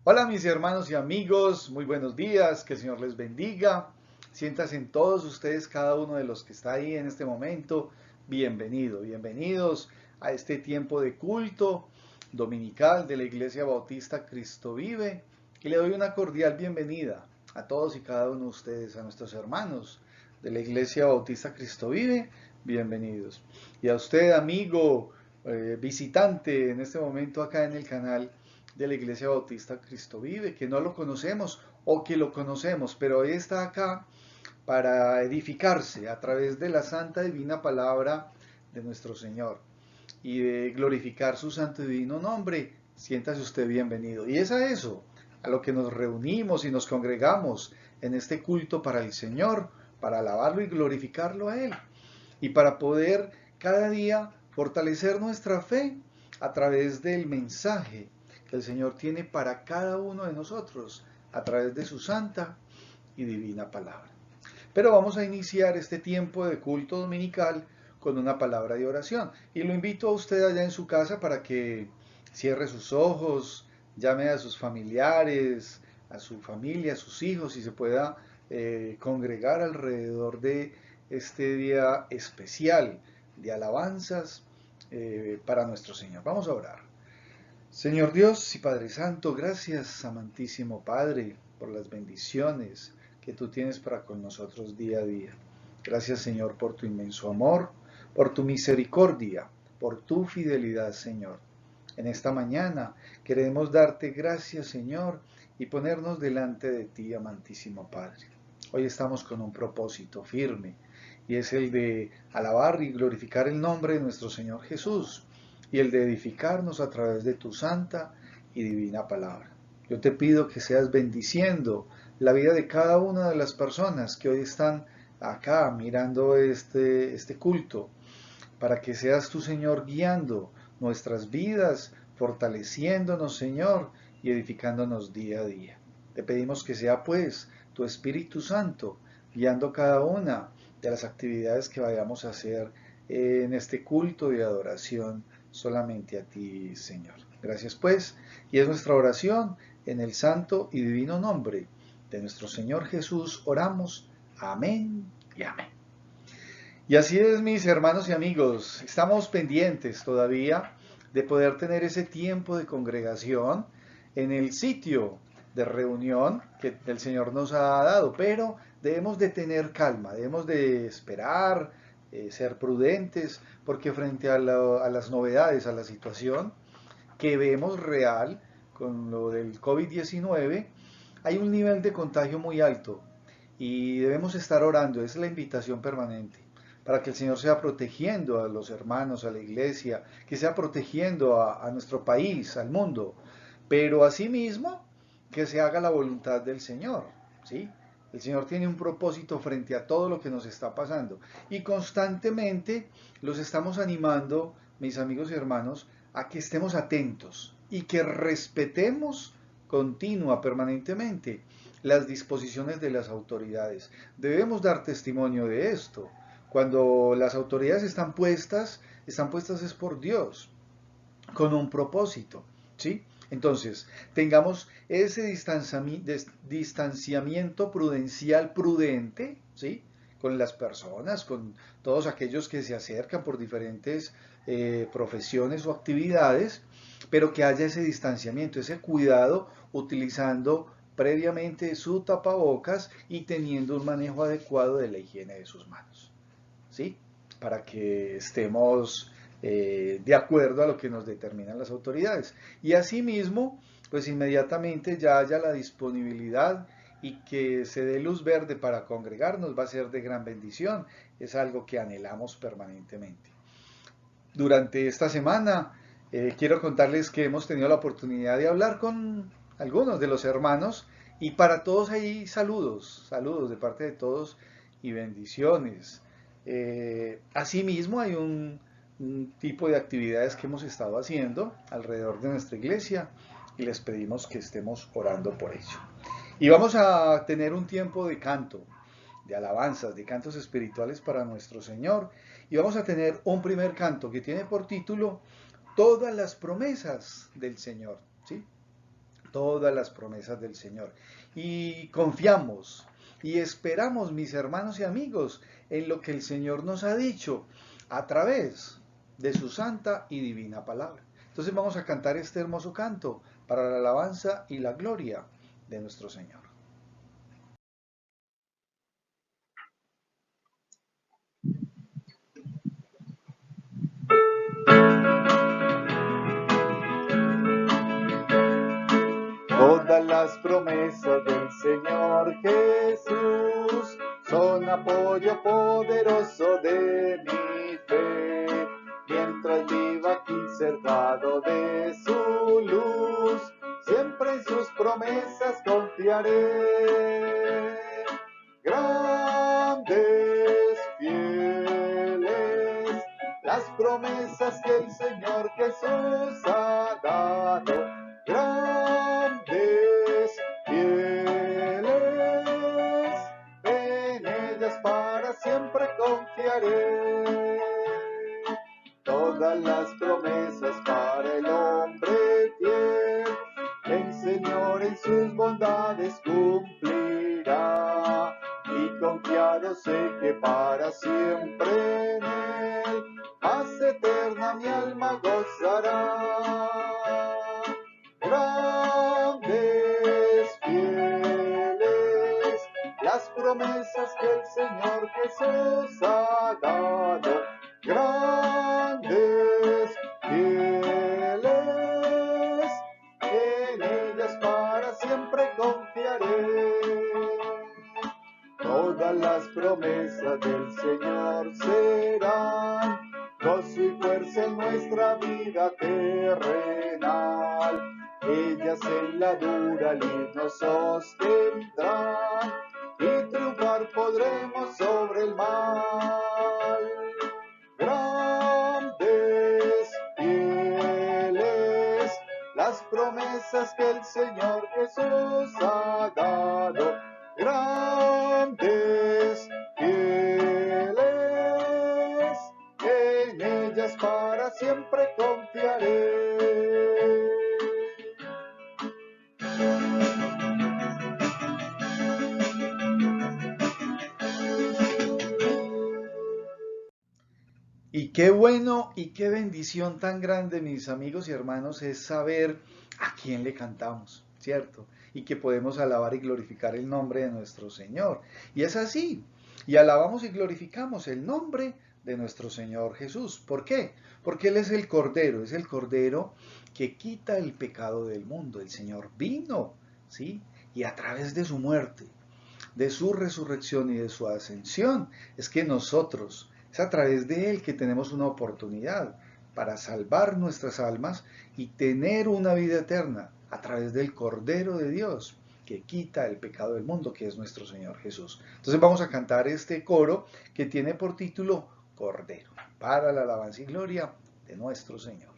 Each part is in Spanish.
Hola mis hermanos y amigos, muy buenos días, que el Señor les bendiga. Siéntanse en todos ustedes, cada uno de los que está ahí en este momento. Bienvenidos a este tiempo de culto dominical de la Iglesia Bautista Cristo Vive. Y le doy una cordial bienvenida a todos y cada uno de ustedes, a nuestros hermanos de la Iglesia Bautista Cristo Vive. Bienvenidos. Y a usted, amigo, visitante en este momento acá en el canal de la Iglesia Bautista Cristo Vive, que no lo conocemos o que lo conocemos, pero hoy está acá para edificarse a través de la santa divina palabra de nuestro Señor y de glorificar su santo y divino nombre. Siéntase usted bienvenido. Y es a eso, a lo que nos reunimos y nos congregamos en este culto para el Señor, para alabarlo y glorificarlo a Él, y para poder cada día fortalecer nuestra fe a través del mensaje que el Señor tiene para cada uno de nosotros a través de su santa y divina palabra. Pero vamos a iniciar este tiempo de culto dominical con una palabra de oración. Y lo invito a usted allá en su casa para que cierre sus ojos, llame a sus familiares, a su familia, a sus hijos y se pueda congregar alrededor de este día especial de alabanzas para nuestro Señor. Vamos a orar. Señor Dios y Padre Santo, gracias, amantísimo Padre, por las bendiciones que tú tienes para con nosotros día a día. Gracias, Señor, por tu inmenso amor, por tu misericordia, por tu fidelidad, Señor. En esta mañana queremos darte gracias, Señor, y ponernos delante de ti, amantísimo Padre. Hoy estamos con un propósito firme, y es el de alabar y glorificar el nombre de nuestro Señor Jesús, y el de edificarnos a través de tu santa y divina palabra. Yo te pido que seas bendiciendo la vida de cada una de las personas que hoy están acá mirando este culto, para que seas tú, Señor, guiando nuestras vidas, fortaleciéndonos, Señor, y edificándonos día a día. Te pedimos que sea, pues, tu Espíritu Santo guiando cada una de las actividades que vayamos a hacer en este culto de adoración solamente a ti, Señor. Gracias, pues, y es nuestra oración en el santo y divino nombre de nuestro Señor Jesús. Oramos. Amén y amén. Y así es, mis hermanos y amigos, estamos pendientes todavía de poder tener ese tiempo de congregación en el sitio de reunión que el Señor nos ha dado, pero debemos de tener calma, debemos de esperar, ser prudentes, porque frente a las novedades, a la situación que vemos real con lo del COVID-19, hay un nivel de contagio muy alto y debemos estar orando, es la invitación permanente, para que el Señor sea protegiendo a los hermanos, a la iglesia, que sea protegiendo a nuestro país, al mundo, pero asimismo que se haga la voluntad del Señor, ¿sí? El Señor tiene un propósito frente a todo lo que nos está pasando y constantemente los estamos animando, mis amigos y hermanos, a que estemos atentos y que respetemos continua, permanentemente, las disposiciones de las autoridades. Debemos dar testimonio de esto. Cuando las autoridades están puestas es por Dios, con un propósito, ¿sí? Entonces, tengamos ese distanciamiento prudencial prudente, ¿sí? Con las personas, con todos aquellos que se acercan por diferentes profesiones o actividades, pero que haya ese distanciamiento, ese cuidado, utilizando previamente su tapabocas y teniendo un manejo adecuado de la higiene de sus manos, ¿sí? Para que estemos de acuerdo a lo que nos determinan las autoridades. Y asimismo, pues inmediatamente ya haya la disponibilidad y que se dé luz verde para congregarnos, va a ser de gran bendición. Es algo que anhelamos permanentemente. Durante esta semana quiero contarles que hemos tenido la oportunidad de hablar con algunos de los hermanos y para todos hay saludos de parte de todos y bendiciones. Asimismo hay un un tipo de actividades que hemos estado haciendo alrededor de nuestra iglesia y les pedimos que estemos orando por ello. Y vamos a tener un tiempo de canto, de alabanzas, de cantos espirituales para nuestro Señor. Y vamos a tener un primer canto que tiene por título Todas las promesas del Señor, ¿sí? Todas las promesas del Señor. Y confiamos y esperamos, mis hermanos y amigos, en lo que el Señor nos ha dicho a través de su santa y divina palabra. Entonces vamos a cantar este hermoso canto para la alabanza y la gloria de nuestro Señor. Todas las promesas del Señor Jesús son apoyo poderoso de mi fe. Mientras viva aquí cercado de su luz, siempre en sus promesas confiaré. Grandes, fieles, las promesas que el Señor Jesús ha dado. Grandes, fieles, en ellas para siempre confiaré. Todas las promesas para el hombre fiel, el Señor en sus bondades cumplirá. Y confiado sé que para siempre en Él, más eterna mi alma gozará. Grandes, fieles, las promesas que el Señor Jesús ha dado. Grandes, fieles, en ellas para siempre confiaré. Todas las promesas del Señor serán gozo y fuerza en nuestra vida terrenal. Ellas en la dura lid nos sostendrán y triunfar podremos sobre el mal. Grandes, fieles, las promesas que el Señor Jesús ha dado. Grandes, fieles, en ellas para siempre confiaré. Y qué bueno y qué bendición tan grande, mis amigos y hermanos, es saber a quién le cantamos, ¿cierto? Y que podemos alabar y glorificar el nombre de nuestro Señor. Y es así. Y alabamos y glorificamos el nombre de nuestro Señor Jesús. ¿Por qué? Porque Él es el Cordero que quita el pecado del mundo. El Señor vino, ¿sí? Y a través de su muerte, de su resurrección y de su ascensión, es que nosotros, es a través de Él que tenemos una oportunidad para salvar nuestras almas y tener una vida eterna a través del Cordero de Dios que quita el pecado del mundo, que es nuestro Señor Jesús. Entonces vamos a cantar este coro que tiene por título Cordero, para la alabanza y gloria de nuestro Señor.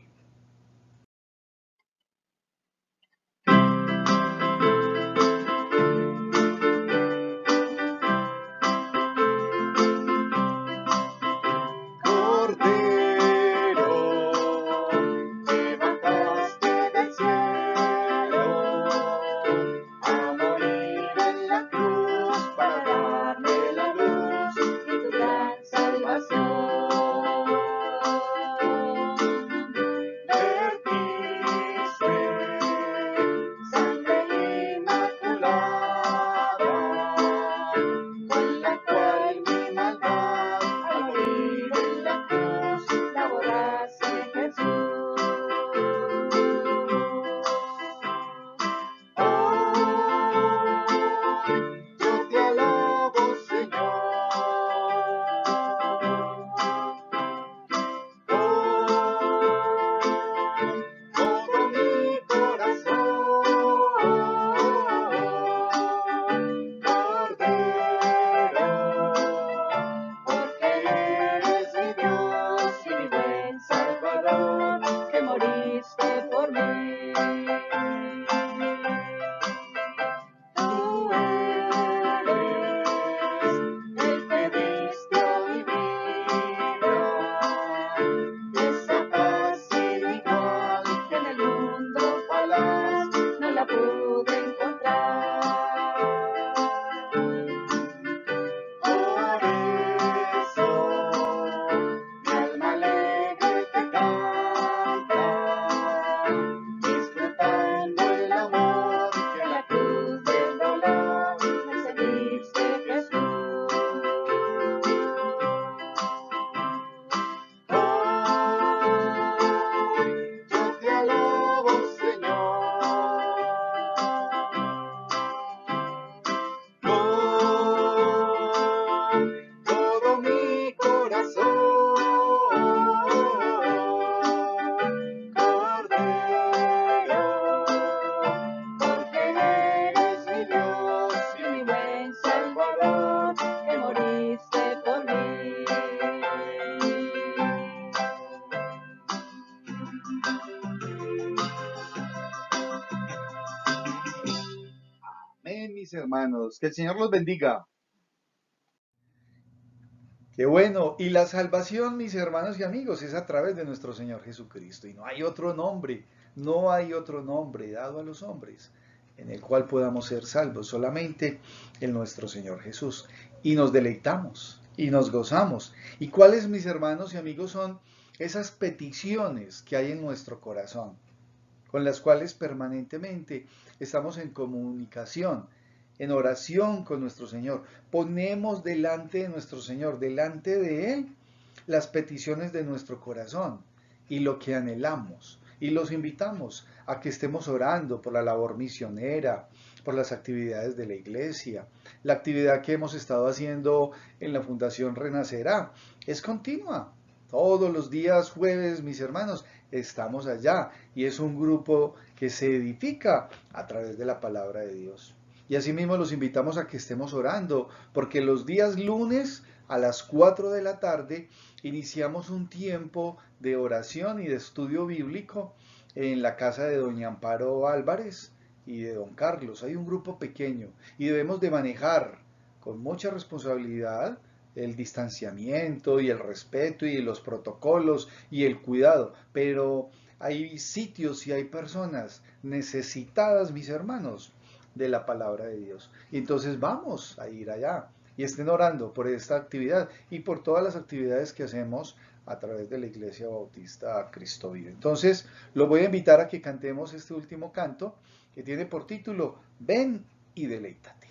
mis hermanos, que el Señor los bendiga. Qué bueno, y la salvación, mis hermanos y amigos, es a través de nuestro Señor Jesucristo. Y no hay otro nombre, no hay otro nombre dado a los hombres en el cual podamos ser salvos, solamente en nuestro Señor Jesús. Y nos deleitamos, y nos gozamos. ¿Y cuáles, mis hermanos y amigos, son esas peticiones que hay en nuestro corazón, con las cuales permanentemente estamos en comunicación, en oración con nuestro Señor? Ponemos delante de nuestro Señor, delante de Él, las peticiones de nuestro corazón y lo que anhelamos. Y los invitamos a que estemos orando por la labor misionera, por las actividades de la iglesia. La actividad que hemos estado haciendo en la Fundación Renacerá es continua. Todos los días jueves, mis hermanos, estamos allá y es un grupo que se edifica a través de la palabra de Dios. Y asimismo los invitamos a que estemos orando, porque los días lunes a las 4 de la tarde iniciamos un tiempo de oración y de estudio bíblico en la casa de doña Amparo Álvarez y de don Carlos. Hay un grupo pequeño y debemos de manejar con mucha responsabilidad el distanciamiento y el respeto y los protocolos y el cuidado, pero hay sitios y hay personas necesitadas, mis hermanos, de la palabra de Dios. Y entonces vamos a ir allá y estén orando por esta actividad y por todas las actividades que hacemos a través de la Iglesia Bautista Cristo Vive. Entonces, lo voy a invitar a que cantemos este último canto que tiene por título Ven y deleítate.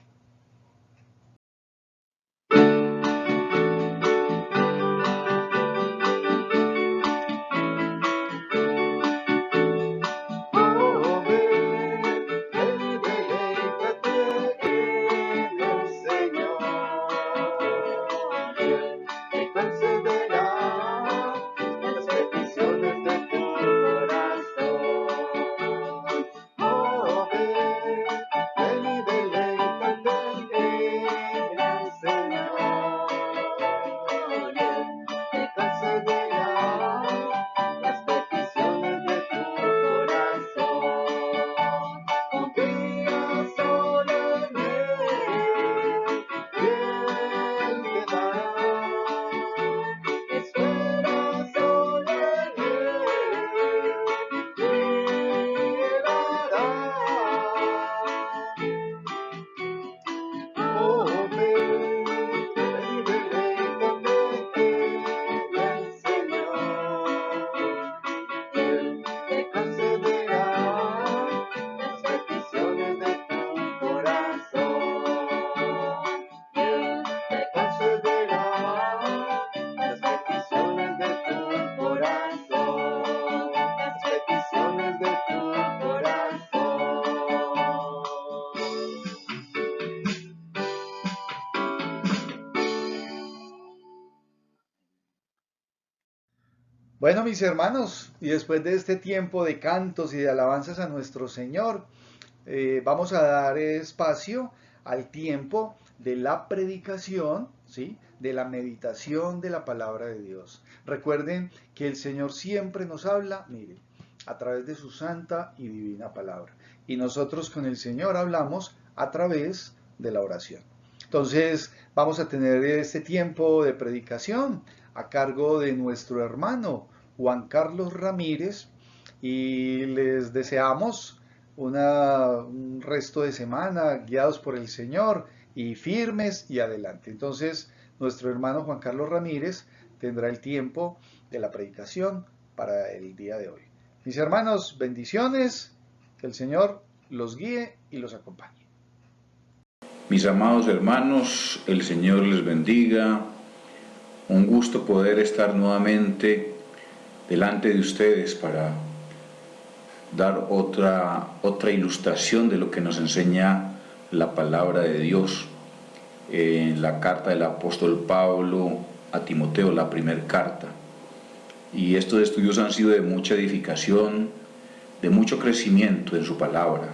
Bueno, mis hermanos, y después de este tiempo de cantos y de alabanzas a nuestro Señor, vamos a dar espacio al tiempo de la predicación, ¿sí? De la meditación de la palabra de Dios. Recuerden que el Señor siempre nos habla, miren, a través de su santa y divina palabra. Y nosotros con el Señor hablamos a través de la oración. Entonces, vamos a tener este tiempo de predicación a cargo de nuestro hermano Juan Carlos Ramírez y les deseamos un resto de semana guiados por el Señor y firmes y adelante. Entonces, nuestro hermano Juan Carlos Ramírez tendrá el tiempo de la predicación para el día de hoy. Mis hermanos, bendiciones, que el Señor los guíe y los acompañe. Mis amados hermanos, el Señor les bendiga. Un gusto poder estar nuevamente delante de ustedes para dar otra ilustración de lo que nos enseña la palabra de Dios. En la carta del apóstol Pablo a Timoteo, la primera carta. Y estos estudios han sido de mucha edificación, de mucho crecimiento en su palabra.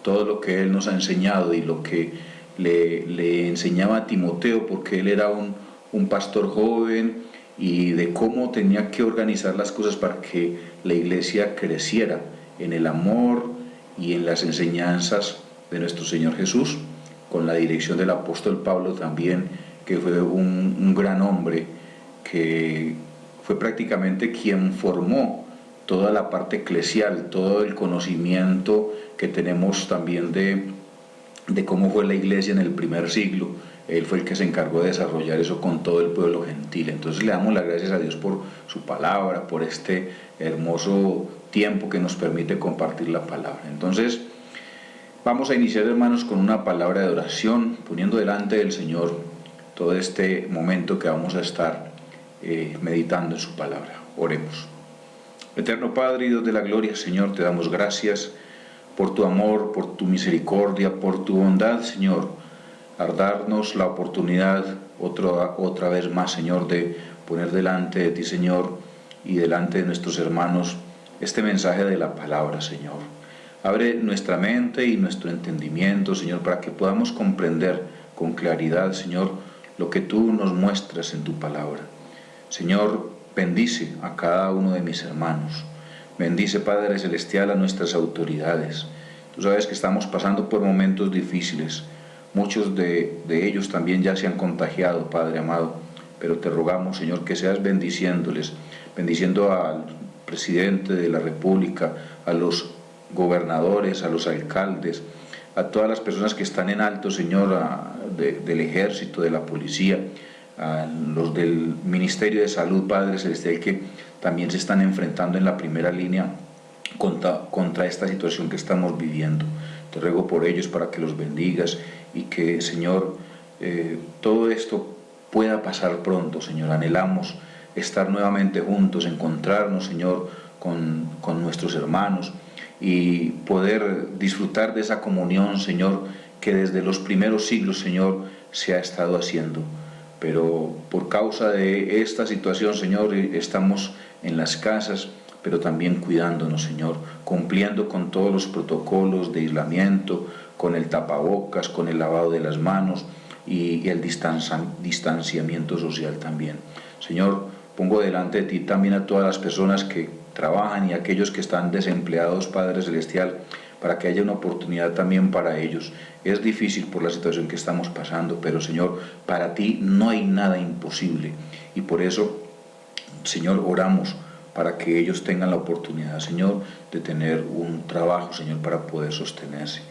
Todo lo que él nos ha enseñado y lo que le enseñaba a Timoteo, porque él era un pastor joven, y de cómo tenía que organizar las cosas para que la iglesia creciera en el amor y en las enseñanzas de nuestro Señor Jesús. con la dirección del apóstol Pablo también, que fue un gran hombre, que fue prácticamente quien formó toda la parte eclesial, todo el conocimiento que tenemos también de cómo fue la iglesia en el primer siglo. Él fue el que se encargó de desarrollar eso con todo el pueblo gentil. Entonces le damos las gracias a Dios por su palabra, por este hermoso tiempo que nos permite compartir la palabra. Entonces vamos a iniciar, hermanos, con una palabra de oración, poniendo delante del Señor todo este momento que vamos a estar meditando en su palabra. Oremos. Eterno Padre y Dios de la gloria, Señor, te damos gracias por tu amor, por tu misericordia, por tu bondad, Señor, al darnos la oportunidad otra vez más, Señor, de poner delante de ti, Señor, y delante de nuestros hermanos este mensaje de la palabra, Señor. Abre nuestra mente y nuestro entendimiento, Señor, para que podamos comprender con claridad, Señor, lo que tú nos muestras en tu palabra. Señor, bendice a cada uno de mis hermanos. Bendice, Padre Celestial, a nuestras autoridades. Tú sabes que estamos pasando por momentos difíciles. Muchos de ellos también ya se han contagiado, Padre amado. Pero te rogamos, Señor, que seas bendiciéndoles, bendiciendo al presidente de la República, a los gobernadores, a los alcaldes, a todas las personas que están en alto, Señor, del ejército, de la policía, a los del Ministerio de Salud, Padre Celestial, que también se están enfrentando en la primera línea contra esta situación que estamos viviendo. Te ruego por ellos para que los bendigas y que, Señor, todo esto pueda pasar pronto, Señor. Anhelamos estar nuevamente juntos, encontrarnos, Señor, con nuestros hermanos y poder disfrutar de esa comunión, Señor, que desde los primeros siglos, Señor, se ha estado haciendo. Pero por causa de esta situación, Señor, estamos en las casas, pero también cuidándonos, Señor, cumpliendo con todos los protocolos de aislamiento, con el tapabocas, con el lavado de las manos y el distanciamiento social también. Señor, pongo delante de ti también a todas las personas que trabajan y a aquellos que están desempleados, Padre Celestial, para que haya una oportunidad también para ellos. Es difícil por la situación que estamos pasando, pero, Señor, para ti no hay nada imposible. Y por eso, Señor, oramos para que ellos tengan la oportunidad, Señor, de tener un trabajo, Señor, para poder sostenerse.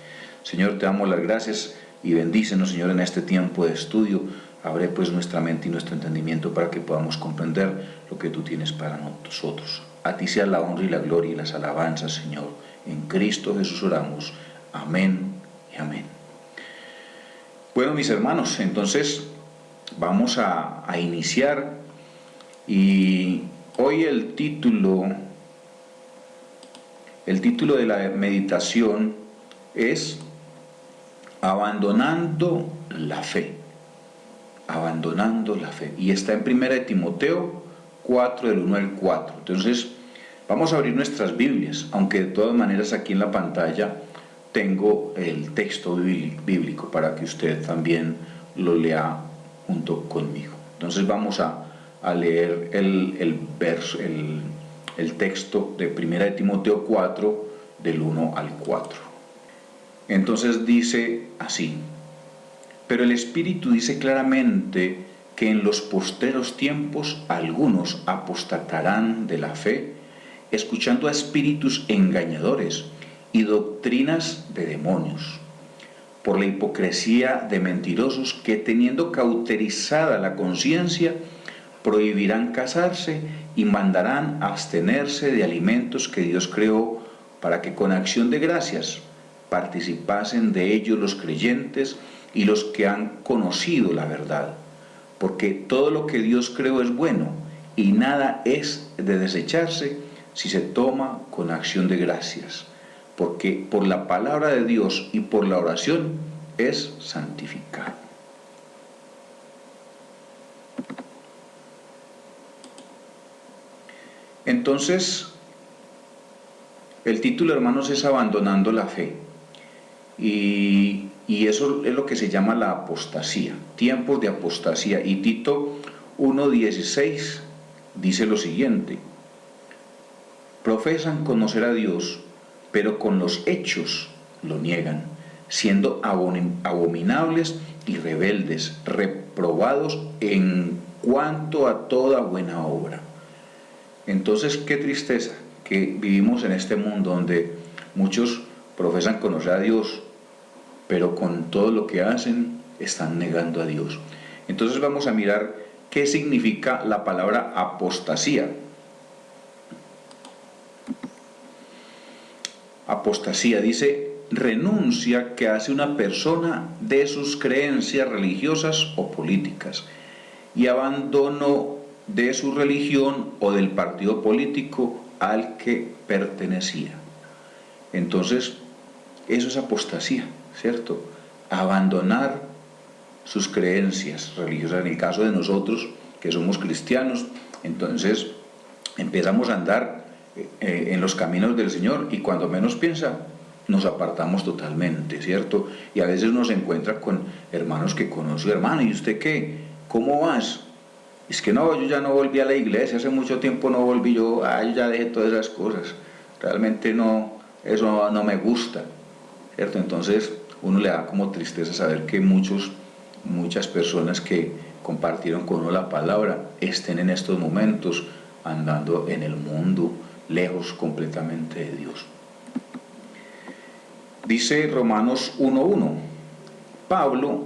Señor, te damos las gracias y bendícenos, Señor, en este tiempo de estudio. Abre pues nuestra mente y nuestro entendimiento para que podamos comprender lo que tú tienes para nosotros. A ti sea la honra y la gloria y las alabanzas, Señor. En Cristo Jesús oramos. Amén y amén. Bueno, mis hermanos, entonces vamos a iniciar, y hoy el título de la meditación es Abandonando la fe. Abandonando la fe. Y está en 1 Timoteo 4, del 1 al 4. Entonces, vamos a abrir nuestras Biblias, aunque de todas maneras aquí en la pantalla tengo el texto bíblico para que usted también lo lea junto conmigo. Entonces vamos a leer el texto de 1 Timoteo 4, del 1 al 4. Entonces dice así: pero el Espíritu dice claramente que en los postreros tiempos algunos apostatarán de la fe, escuchando a espíritus engañadores y doctrinas de demonios, por la hipocresía de mentirosos que, teniendo cauterizada la conciencia, prohibirán casarse y mandarán abstenerse de alimentos que Dios creó, para que con acción de gracias participasen de ellos los creyentes y los que han conocido la verdad. Porque todo lo que Dios creó es bueno, y nada es de desecharse si se toma con acción de gracias, porque por la palabra de Dios y por la oración es santificado. Entonces, el título, hermanos, es Abandonando la fe. Y eso es lo que se llama la apostasía, tiempos de apostasía. Y Tito 1:16 dice lo siguiente: profesan conocer a Dios, pero con los hechos lo niegan, siendo abominables y rebeldes, reprobados en cuanto a toda buena obra. Entonces, qué tristeza que vivimos en este mundo donde muchos profesan conocer a Dios, pero con todo lo que hacen están negando a Dios. Entonces vamos a mirar qué significa la palabra apostasía. Apostasía dice renuncia que hace una persona de sus creencias religiosas o políticas y abandono de su religión o del partido político al que pertenecía. Entonces, eso es apostasía, ¿cierto? Abandonar sus creencias religiosas. En el caso de nosotros, que somos cristianos, entonces empezamos a andar en los caminos del Señor y cuando menos piensa, nos apartamos totalmente, ¿cierto? Y a veces uno se encuentra con hermanos que conoce, hermano, ¿y usted qué? ¿Cómo vas? Es que no, yo ya no volví a la iglesia, hace mucho tiempo no volví, yo ya dejé todas esas cosas, realmente no, eso no me gusta, ¿cierto? Entonces uno le da como tristeza saber que muchas personas que compartieron con uno la palabra estén en estos momentos andando en el mundo, lejos completamente de Dios. Dice Romanos 1:1, Pablo,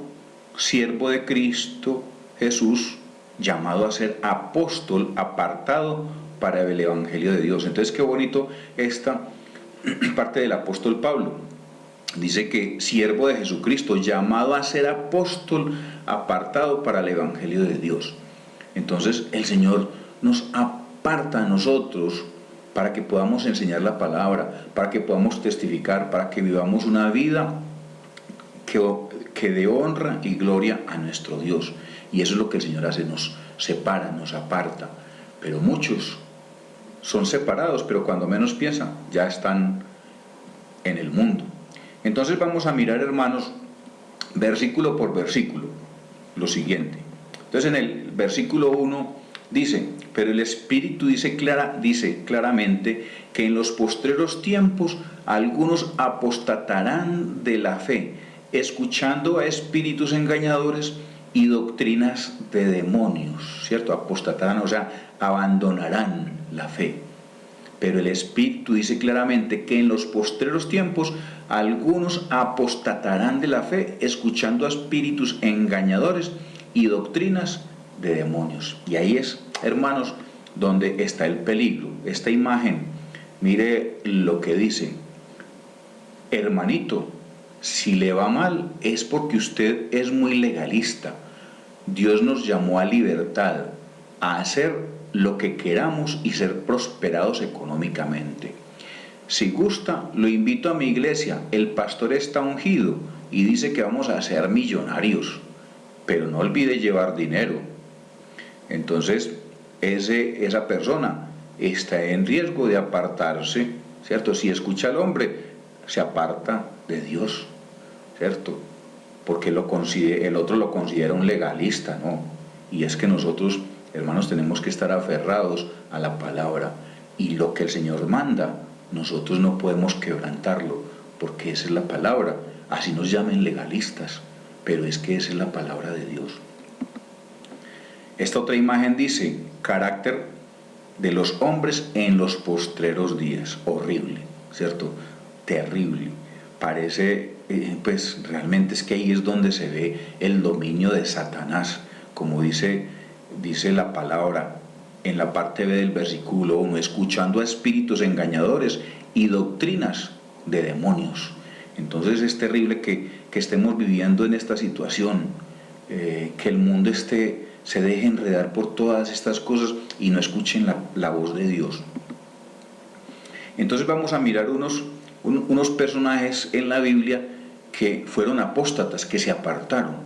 siervo de Cristo Jesús, llamado a ser apóstol, apartado para el evangelio de Dios. Entonces qué bonito esta parte del apóstol Pablo. Dice que siervo de Jesucristo, llamado a ser apóstol, apartado para el evangelio de Dios. Entonces el Señor nos aparta a nosotros para que podamos enseñar la palabra, para que podamos testificar, para que vivamos una vida que dé honra y gloria a nuestro Dios. Y eso es lo que el Señor hace, nos separa, nos aparta. Pero muchos son separados, pero cuando menos piensan, ya están en el mundo. Entonces vamos a mirar, hermanos, versículo por versículo, lo siguiente. Entonces en el versículo 1 dice, pero el Espíritu dice claramente que en los postreros tiempos algunos apostatarán de la fe, escuchando a espíritus engañadores y doctrinas de demonios, ¿cierto? Apostatarán, o sea, abandonarán la fe. Pero el Espíritu dice claramente que en los postreros tiempos algunos apostatarán de la fe, escuchando a espíritus engañadores y doctrinas de demonios. Y ahí es, hermanos, donde está el peligro. Esta imagen, mire lo que dice, hermanito, si le va mal es porque usted es muy legalista. Dios nos llamó a libertad, a hacer lo que queramos y ser prosperados económicamente. Si gusta, lo invito a mi iglesia, el pastor está ungido y dice que vamos a ser millonarios, pero no olvide llevar dinero. Entonces, esa persona está en riesgo de apartarse, ¿cierto? Si escucha al hombre, se aparta de Dios, ¿cierto? Porque el otro lo considera un legalista, ¿no? Y es que nosotros, hermanos, tenemos que estar aferrados a la palabra, y lo que el Señor manda, nosotros no podemos quebrantarlo, porque esa es la palabra. Así nos llamen legalistas, pero es que esa es la palabra de Dios. Esta otra imagen dice, carácter de los hombres en los postreros días. Horrible, ¿cierto? Terrible. Parece, pues realmente es que ahí es donde se ve el dominio de Satanás, como dice la palabra en la parte B del versículo 1, escuchando a espíritus engañadores y doctrinas de demonios. Entonces es terrible que estemos viviendo en esta situación, que el mundo se deje enredar por todas estas cosas y no escuchen la voz de Dios. Entonces vamos a mirar unos personajes en la Biblia que fueron apóstatas, que se apartaron.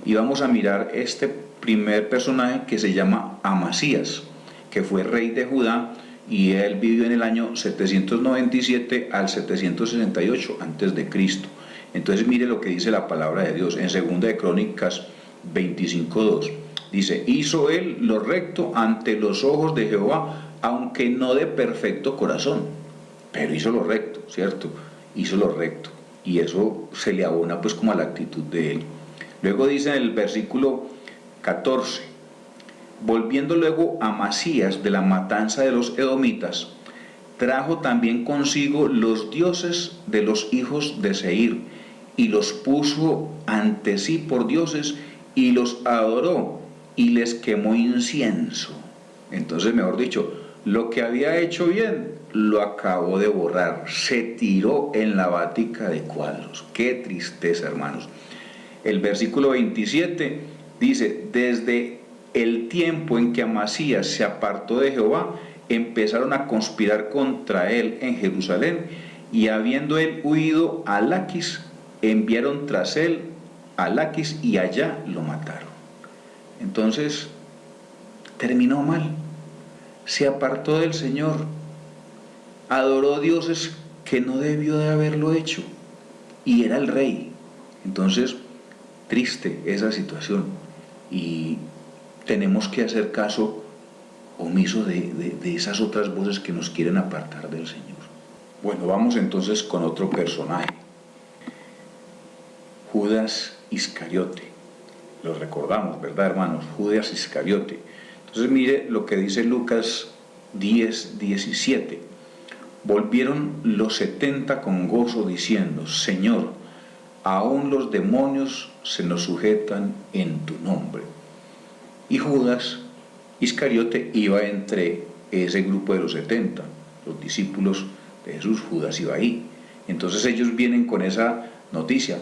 Y vamos a mirar este primer personaje que se llama Amasías, que fue rey de Judá, y él vivió en el año 797 al 768 a.C. Entonces mire lo que dice la palabra de Dios en 2 de Crónicas 25:2. Dice, hizo él lo recto ante los ojos de Jehová, aunque no de perfecto corazón, pero hizo lo recto, ¿cierto? Hizo lo recto. y eso se le abona pues como a la actitud de él. Luego dice en el versículo 14: volviendo luego Amasías de la matanza de los edomitas, trajo también consigo los dioses de los hijos de Seir, y los puso ante sí por dioses, y los adoró, y les quemó incienso. Entonces, mejor dicho, lo que había hecho bien, lo acabó de borrar, se tiró en la batica de cuadros. Qué tristeza, hermanos. El versículo 27 dice: desde el tiempo en que Amasías se apartó de Jehová, empezaron a conspirar contra él en Jerusalén, y habiendo él huido a Laquis, enviaron tras él a Laquis, y allá lo mataron. Entonces, terminó mal. Se apartó del Señor, adoró dioses que no debió de haberlo hecho, y era el rey. Entonces, triste esa situación, y tenemos que hacer caso omiso de esas otras voces que nos quieren apartar del Señor. Bueno, vamos entonces con otro personaje, Judas Iscariote. Lo recordamos, ¿verdad, hermanos? Judas Iscariote. Entonces mire lo que dice Lucas 10:17. Volvieron los 70 con gozo diciendo: Señor, aún los demonios se nos sujetan en tu nombre. Y Judas Iscariote iba entre ese grupo de los 70, los discípulos de Jesús. Judas iba ahí. Entonces ellos vienen con esa noticia.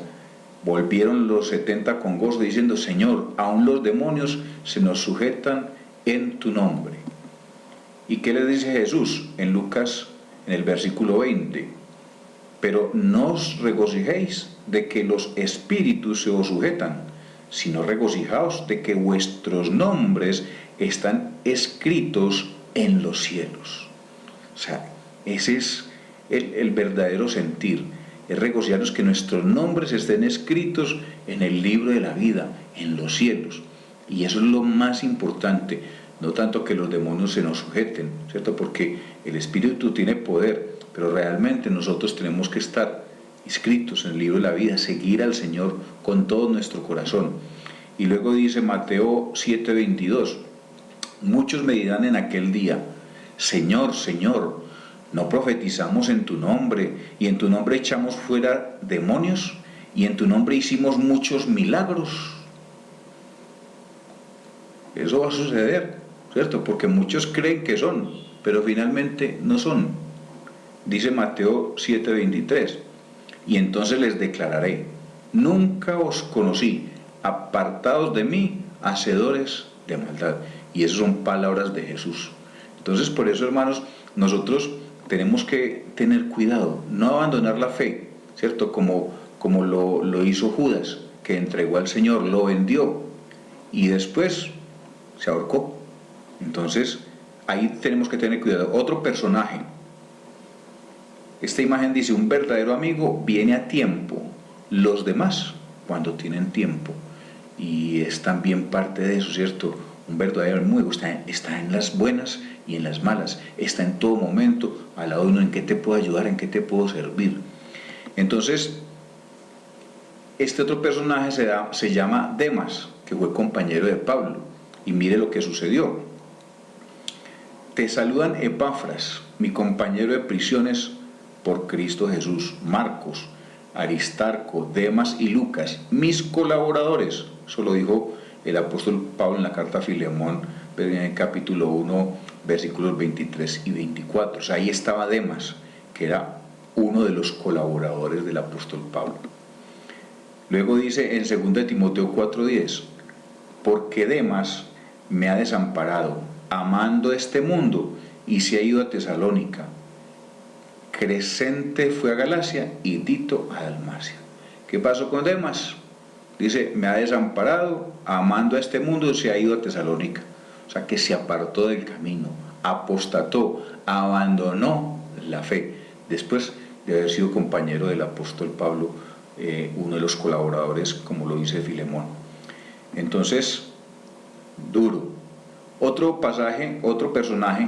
Volvieron los 70 con gozo diciendo: Señor, aún los demonios se nos sujetan en tu nombre. ¿Y qué le dice Jesús en Lucas, en el versículo 20? Pero no os regocijéis de que los espíritus se os sujetan, sino regocijaos de que vuestros nombres están escritos en los cielos. O sea, ese es el verdadero sentir, es regocijarnos que nuestros nombres estén escritos en el libro de la vida, en los cielos. Y eso es lo más importante, no tanto que los demonios se nos sujeten, ¿cierto? Porque el Espíritu tiene poder, pero realmente nosotros tenemos que estar inscritos en el libro de la vida, seguir al Señor con todo nuestro corazón. Y luego dice Mateo 7:22, muchos me dirán en aquel día: Señor, Señor, ¿no profetizamos en tu nombre, y en tu nombre echamos fuera demonios, y en tu nombre hicimos muchos milagros? Eso va a suceder, ¿cierto? Porque muchos creen que son, pero finalmente no son. Dice Mateo 7:23, y entonces les declararé: nunca os conocí, apartados de mí, hacedores de maldad. Y esas son palabras de Jesús. Entonces, por eso, hermanos, nosotros tenemos que tener cuidado, no abandonar la fe, ¿cierto? Como lo hizo Judas, que entregó al Señor, lo vendió y después se ahorcó. Entonces, ahí tenemos que tener cuidado. Otro personaje. Esta imagen dice: un verdadero amigo viene a tiempo, los demás cuando tienen tiempo. Y es también parte de eso, ¿cierto? Un verdadero amigo está en las buenas y en las malas, está en todo momento al lado de uno, en qué te puedo ayudar, en qué te puedo servir. Entonces, este otro personaje se llama Demas, que fue compañero de Pablo, y mire lo que sucedió. Te saludan Epafras, mi compañero de prisiones por Cristo Jesús, Marcos, Aristarco, Demas y Lucas, mis colaboradores. Eso lo dijo el apóstol Pablo en la carta a Filemón, en el capítulo 1, versículos 23 y 24. O sea, ahí estaba Demas, que era uno de los colaboradores del apóstol Pablo. Luego dice en 2 Timoteo 4:10, porque Demas me ha desamparado, amando este mundo, y se ha ido a Tesalónica. Crescente fue a Galacia y Tito a Dalmacia. ¿Qué pasó con Demas? Dice, me ha desamparado, amando a este mundo, se ha ido a Tesalónica. O sea, que se apartó del camino, apostató, abandonó la fe, después de haber sido compañero del apóstol Pablo, uno de los colaboradores, como lo dice Filemón. Entonces, duro. Otro personaje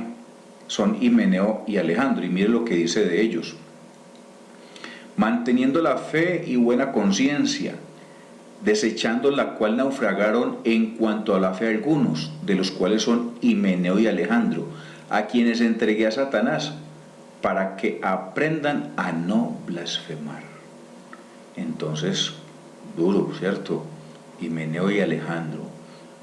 son Himeneo y Alejandro, y mire lo que dice de ellos. manteniendo la fe y buena conciencia, desechando la cual naufragaron en cuanto a la fe algunos, de los cuales son Himeneo y Alejandro, a quienes entregué a Satanás, para que aprendan a no blasfemar. Entonces, duro, ¿cierto? Himeneo y Alejandro,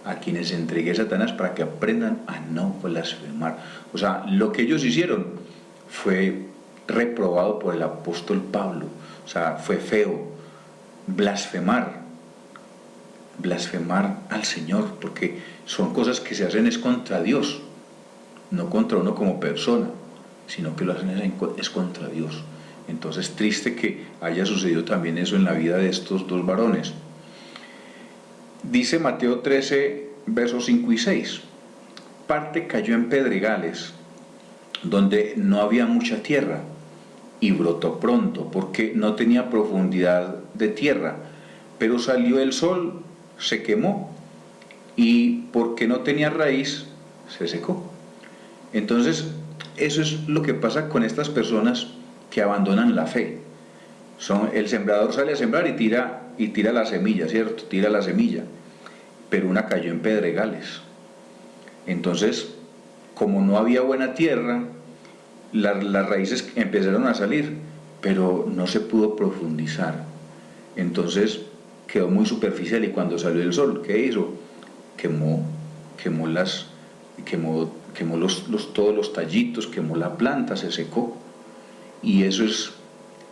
a quienes entregué a Satanás para que aprendan a no blasfemar. O sea, lo que ellos hicieron fue reprobado por el apóstol Pablo. O sea, fue feo. Blasfemar al Señor, porque son cosas que se hacen es contra Dios, no contra uno como persona, sino que lo hacen es contra Dios. Entonces, triste que haya sucedido también eso en la vida de estos dos varones. Dice Mateo 13, versos 5 y 6. Parte cayó en pedregales, donde no había mucha tierra, y brotó pronto, porque no tenía profundidad de tierra. Pero salió el sol, se quemó, y porque no tenía raíz, se secó. Entonces, eso es lo que pasa con estas personas que abandonan la fe. El sembrador sale a sembrar y tira la semilla, ¿cierto? Tira la semilla, pero una cayó en pedregales. Entonces, como no había buena tierra, las raíces empezaron a salir, pero no se pudo profundizar. Entonces quedó muy superficial, y cuando salió el sol, ¿qué hizo? Quemó todos los tallitos, quemó la planta, se secó. Y eso es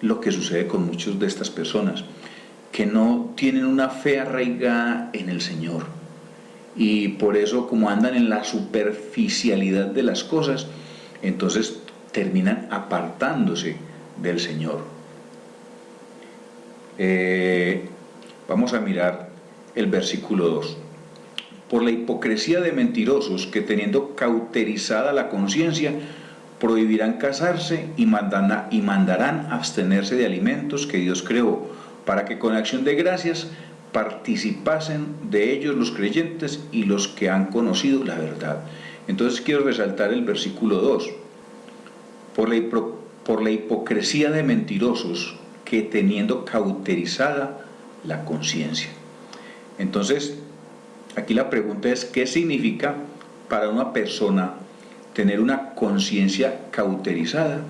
lo que sucede con muchas de estas personas, que no tienen una fe arraigada en el Señor, y por eso, como andan en la superficialidad de las cosas, entonces terminan apartándose del Señor. Vamos a mirar el versículo 2. Por la hipocresía de mentirosos, que teniendo cauterizada la conciencia, prohibirán casarse y mandarán abstenerse de alimentos que Dios creó, para que con acción de gracias participasen de ellos los creyentes y los que han conocido la verdad. Entonces quiero resaltar el versículo 2. Por la hipocresía de mentirosos, que teniendo cauterizada la conciencia. Entonces, aquí la pregunta es, ¿qué significa para una persona tener una conciencia cauterizada?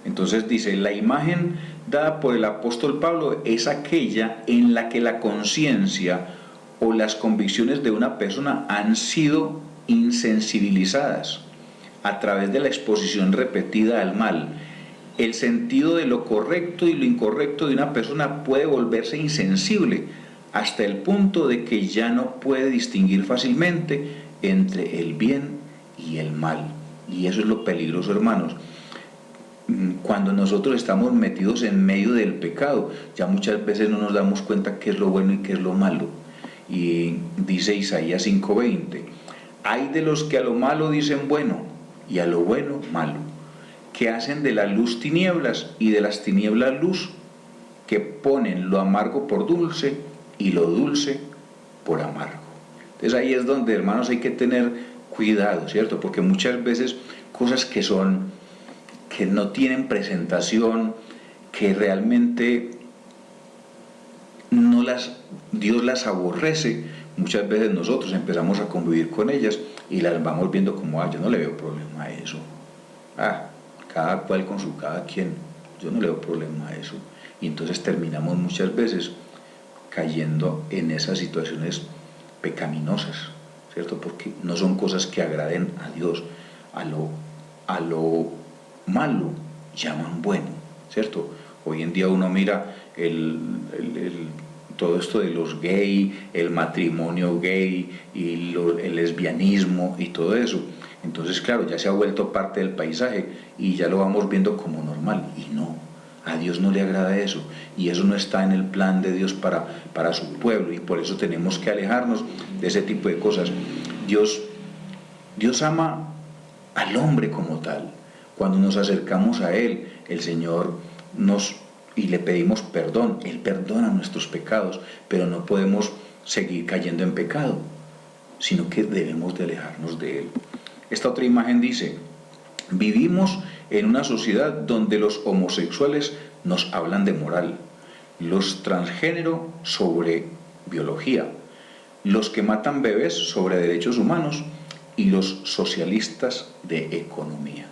Entonces dice, la imagen dada por el apóstol Pablo es aquella en la que la conciencia o las convicciones de una persona han sido insensibilizadas a través de la exposición repetida al mal. El sentido de lo correcto y lo incorrecto de una persona puede volverse insensible hasta el punto de que ya no puede distinguir fácilmente entre el bien y el mal. Y eso es lo peligroso, hermanos. Cuando nosotros estamos metidos en medio del pecado, ya muchas veces no nos damos cuenta qué es lo bueno y qué es lo malo. Y dice Isaías 5:20, hay de los que a lo malo dicen bueno y a lo bueno malo, que hacen de la luz tinieblas y de las tinieblas luz, que ponen lo amargo por dulce y lo dulce por amargo. Entonces ahí es donde, hermanos, hay que tener cuidado, ¿cierto? Porque muchas veces cosas que no tienen presentación, que realmente Dios las aborrece, muchas veces nosotros empezamos a convivir con ellas y las vamos viendo como, yo no le veo problema a eso. Cada cual con su cada quien, yo no le veo problema a eso. Y entonces terminamos muchas veces cayendo en esas situaciones pecaminosas, ¿cierto? Porque no son cosas que agraden a Dios. A lo malo llaman bueno, ¿cierto? Hoy en día uno mira todo esto de los gay, el matrimonio gay y el lesbianismo y todo eso. Entonces, claro, ya se ha vuelto parte del paisaje y ya lo vamos viendo como normal. Y no, a Dios no le agrada eso. Y eso no está en el plan de Dios para su pueblo. Y por eso tenemos que alejarnos de ese tipo de cosas. Dios ama al hombre como tal. Cuando nos acercamos a Él, el Señor y le pedimos perdón, Él perdona nuestros pecados, pero no podemos seguir cayendo en pecado, sino que debemos de alejarnos de Él. Esta otra imagen dice, vivimos en una sociedad donde los homosexuales nos hablan de moral, los transgénero sobre biología, los que matan bebés sobre derechos humanos y los socialistas de economía.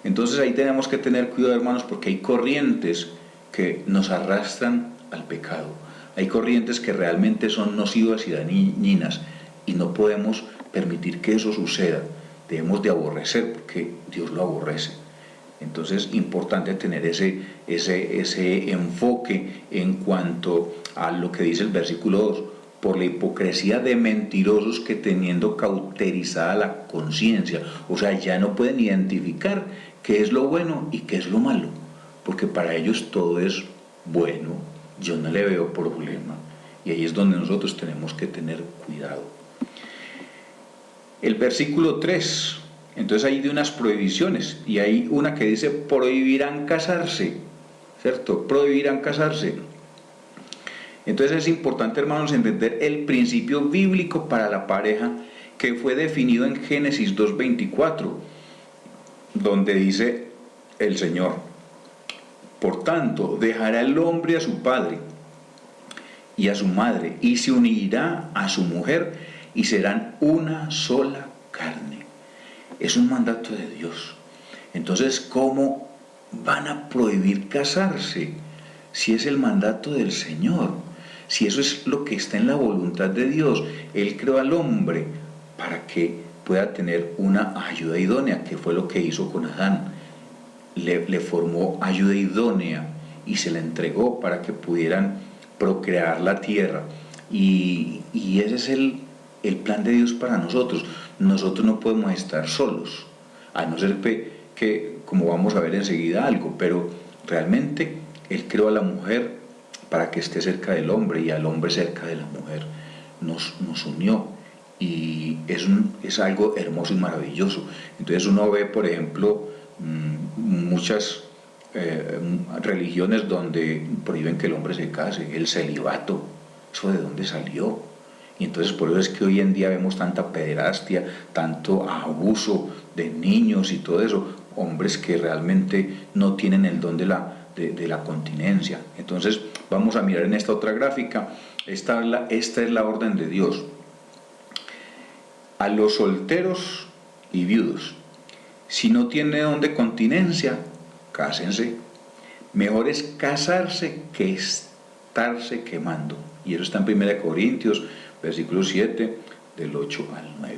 Entonces ahí tenemos que tener cuidado, hermanos, porque hay corrientes que nos arrastran al pecado. Hay corrientes que realmente son nocivas y dañinas y no podemos permitir que eso suceda. Debemos de aborrecer porque Dios lo aborrece. Entonces es importante tener ese enfoque en cuanto a lo que dice el versículo 2, por la hipocresía de mentirosos que teniendo cauterizada la conciencia, o sea, ya no pueden identificar qué es lo bueno y qué es lo malo, porque para ellos todo es bueno, yo no le veo problema, y ahí es donde nosotros tenemos que tener cuidado. El versículo 3, entonces hay de unas prohibiciones, y hay una que dice prohibirán casarse, ¿cierto? Prohibirán casarse. Entonces es importante, hermanos, entender el principio bíblico para la pareja que fue definido en Génesis 2:24, donde dice el Señor: por tanto, dejará el hombre a su padre y a su madre, y se unirá a su mujer, y serán una sola carne. Es un mandato de Dios. Entonces, ¿cómo van a prohibir casarse si es el mandato del Señor? Si eso es lo que está en la voluntad de Dios. Él creó al hombre para que pueda tener una ayuda idónea, que fue lo que hizo con Adán. Le formó ayuda idónea y se la entregó para que pudieran procrear la tierra. Y ese es el plan de Dios para nosotros. Nosotros no podemos estar solos, a no ser que, como vamos a ver enseguida algo, pero realmente Él creó a la mujer para que esté cerca del hombre y al hombre cerca de la mujer. Nos unió y es algo hermoso y maravilloso. Entonces uno ve, por ejemplo, muchas religiones donde prohíben que el hombre se case, el celibato. ¿Eso de dónde salió? Y entonces por eso es que hoy en día vemos tanta pederastia, tanto abuso de niños y todo eso, hombres que realmente no tienen el don de la continencia. Entonces vamos a mirar en esta otra gráfica, esta es la orden de Dios. A los solteros y viudos, si no tiene don de continencia, cásense. Mejor es casarse que estarse quemando. Y eso está en 1 Corintios, versículo 7, del 8 al 9.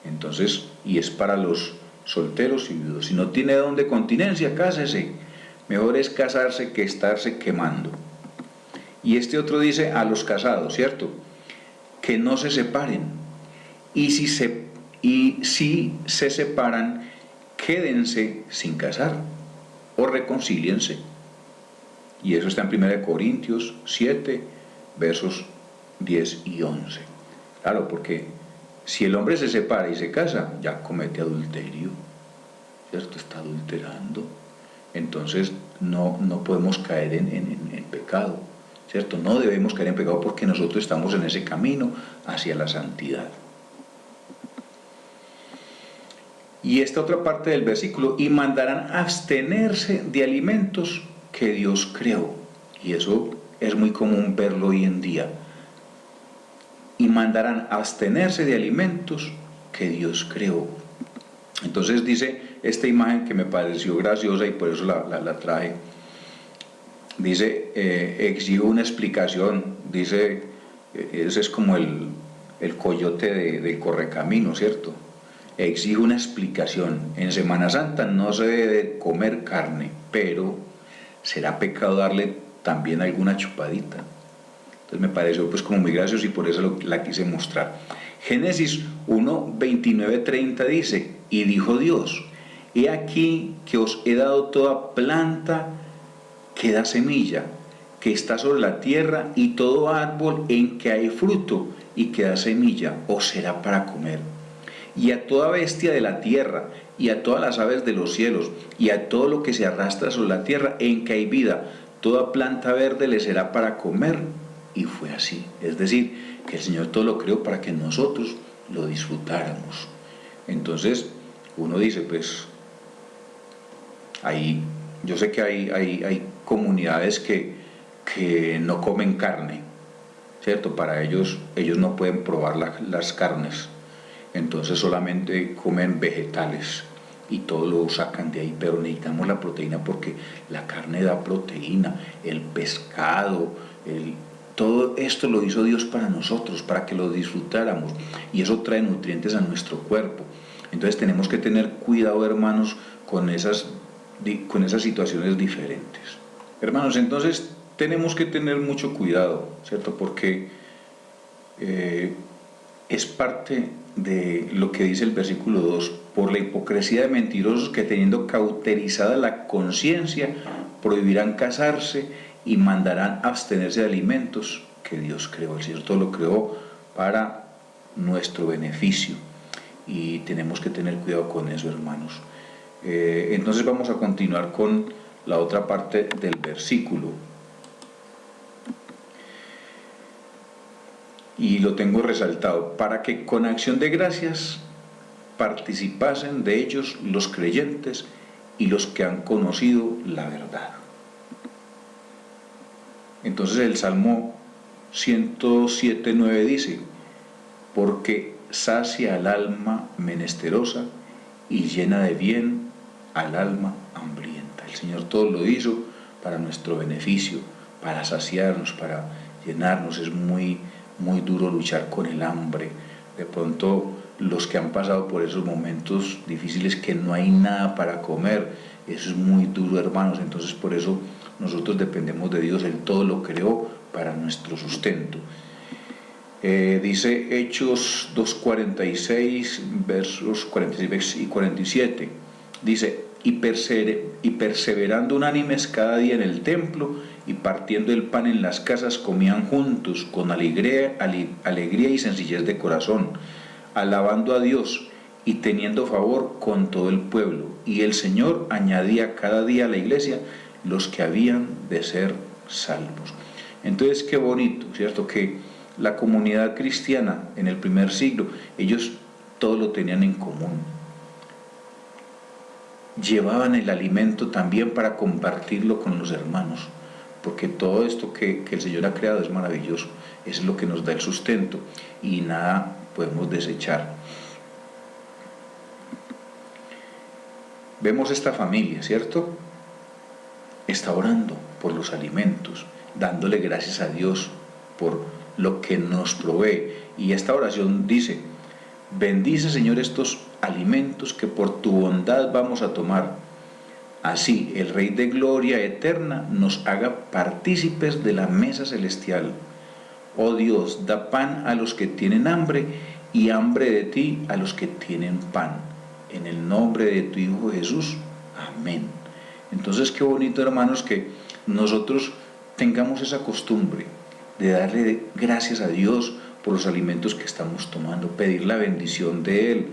Entonces, y es para los solteros y viudos. Si no tiene don de continencia, cásese. Mejor es casarse que estarse quemando. Y este otro dice a los casados, ¿cierto? Que no se separen. Y si se separan, quédense sin casar o reconcíliense. Y eso está en 1 Corintios 7, versos 10 y 11. Claro, porque si el hombre se separa y se casa, ya comete adulterio, ¿cierto? Está adulterando. Entonces no podemos caer en pecado, ¿cierto? No debemos caer en pecado porque nosotros estamos en ese camino hacia la santidad. Y esta otra parte del versículo, y mandarán abstenerse de alimentos que Dios creó. Y eso es muy común verlo hoy en día. Y mandarán abstenerse de alimentos que Dios creó. Entonces dice esta imagen que me pareció graciosa y por eso la traje. Dice, exijo una explicación. Dice, ese es como el coyote del correcamino, ¿cierto? Exijo una explicación. En Semana Santa no se debe comer carne, pero será pecado darle también alguna chupadita. Entonces me pareció pues como muy gracioso y por eso la quise mostrar. Génesis 1, 29, 30 dice, y dijo Dios, he aquí que os he dado toda planta que da semilla, que está sobre la tierra, y todo árbol en que hay fruto y que da semilla, os será para comer. Y a toda bestia de la tierra, y a todas las aves de los cielos, y a todo lo que se arrastra sobre la tierra en que hay vida, toda planta verde le será para comer. Y fue así. Es decir, que el Señor todo lo creó para que nosotros lo disfrutáramos. Entonces, uno dice, pues, Yo sé que hay comunidades que no comen carne, ¿cierto? Para ellos no pueden probar las carnes, entonces solamente comen vegetales y todo lo sacan de ahí, pero necesitamos la proteína porque la carne da proteína, el pescado, todo esto lo hizo Dios para nosotros, para que lo disfrutáramos, y eso trae nutrientes a nuestro cuerpo. Entonces tenemos que tener cuidado, hermanos, con esas situaciones diferentes. Hermanos, entonces tenemos que tener mucho cuidado, ¿cierto? Porque es parte de lo que dice el versículo 2, por la hipocresía de mentirosos que teniendo cauterizada la conciencia prohibirán casarse y mandarán abstenerse de alimentos que Dios creó. El Señor todo lo creó para nuestro beneficio y tenemos que tener cuidado con eso, hermanos. Entonces vamos a continuar con la otra parte del versículo. Y lo tengo resaltado, para que con acción de gracias participasen de ellos los creyentes y los que han conocido la verdad. Entonces el Salmo 107:9 dice, porque sacia al alma menesterosa y llena de bien al alma hambrienta. El Señor todo lo hizo para nuestro beneficio, para saciarnos, para llenarnos. Es muy duro luchar con el hambre. De pronto los que han pasado por esos momentos difíciles que no hay nada para comer, eso es muy duro, hermanos. Entonces por eso nosotros dependemos de Dios. Él todo lo creó para nuestro sustento. Dice Hechos 2:46, versos 46 y 47, dice, y perseverando unánimes cada día en el templo y partiendo el pan en las casas, comían juntos con alegría y sencillez de corazón, alabando a Dios y teniendo favor con todo el pueblo. Y el Señor añadía cada día a la iglesia los que habían de ser salvos. Entonces, qué bonito, ¿cierto? Que la comunidad cristiana en el primer siglo, ellos todo lo tenían en común. Llevaban el alimento también para compartirlo con los hermanos, porque todo esto que el Señor ha creado es maravilloso, es lo que nos da el sustento y nada podemos desechar. Vemos esta familia, ¿cierto? Está orando por los alimentos, dándole gracias a Dios por lo que nos provee. Y esta oración dice, bendice, Señor, estos alimentos que por tu bondad vamos a tomar. Así el Rey de Gloria eterna nos haga partícipes de la mesa celestial. Oh Dios, da pan a los que tienen hambre y hambre de ti a los que tienen pan. En el nombre de tu Hijo Jesús. Amén. Entonces qué bonito, hermanos, que nosotros tengamos esa costumbre de darle gracias a Dios por los alimentos que estamos tomando, pedir la bendición de Él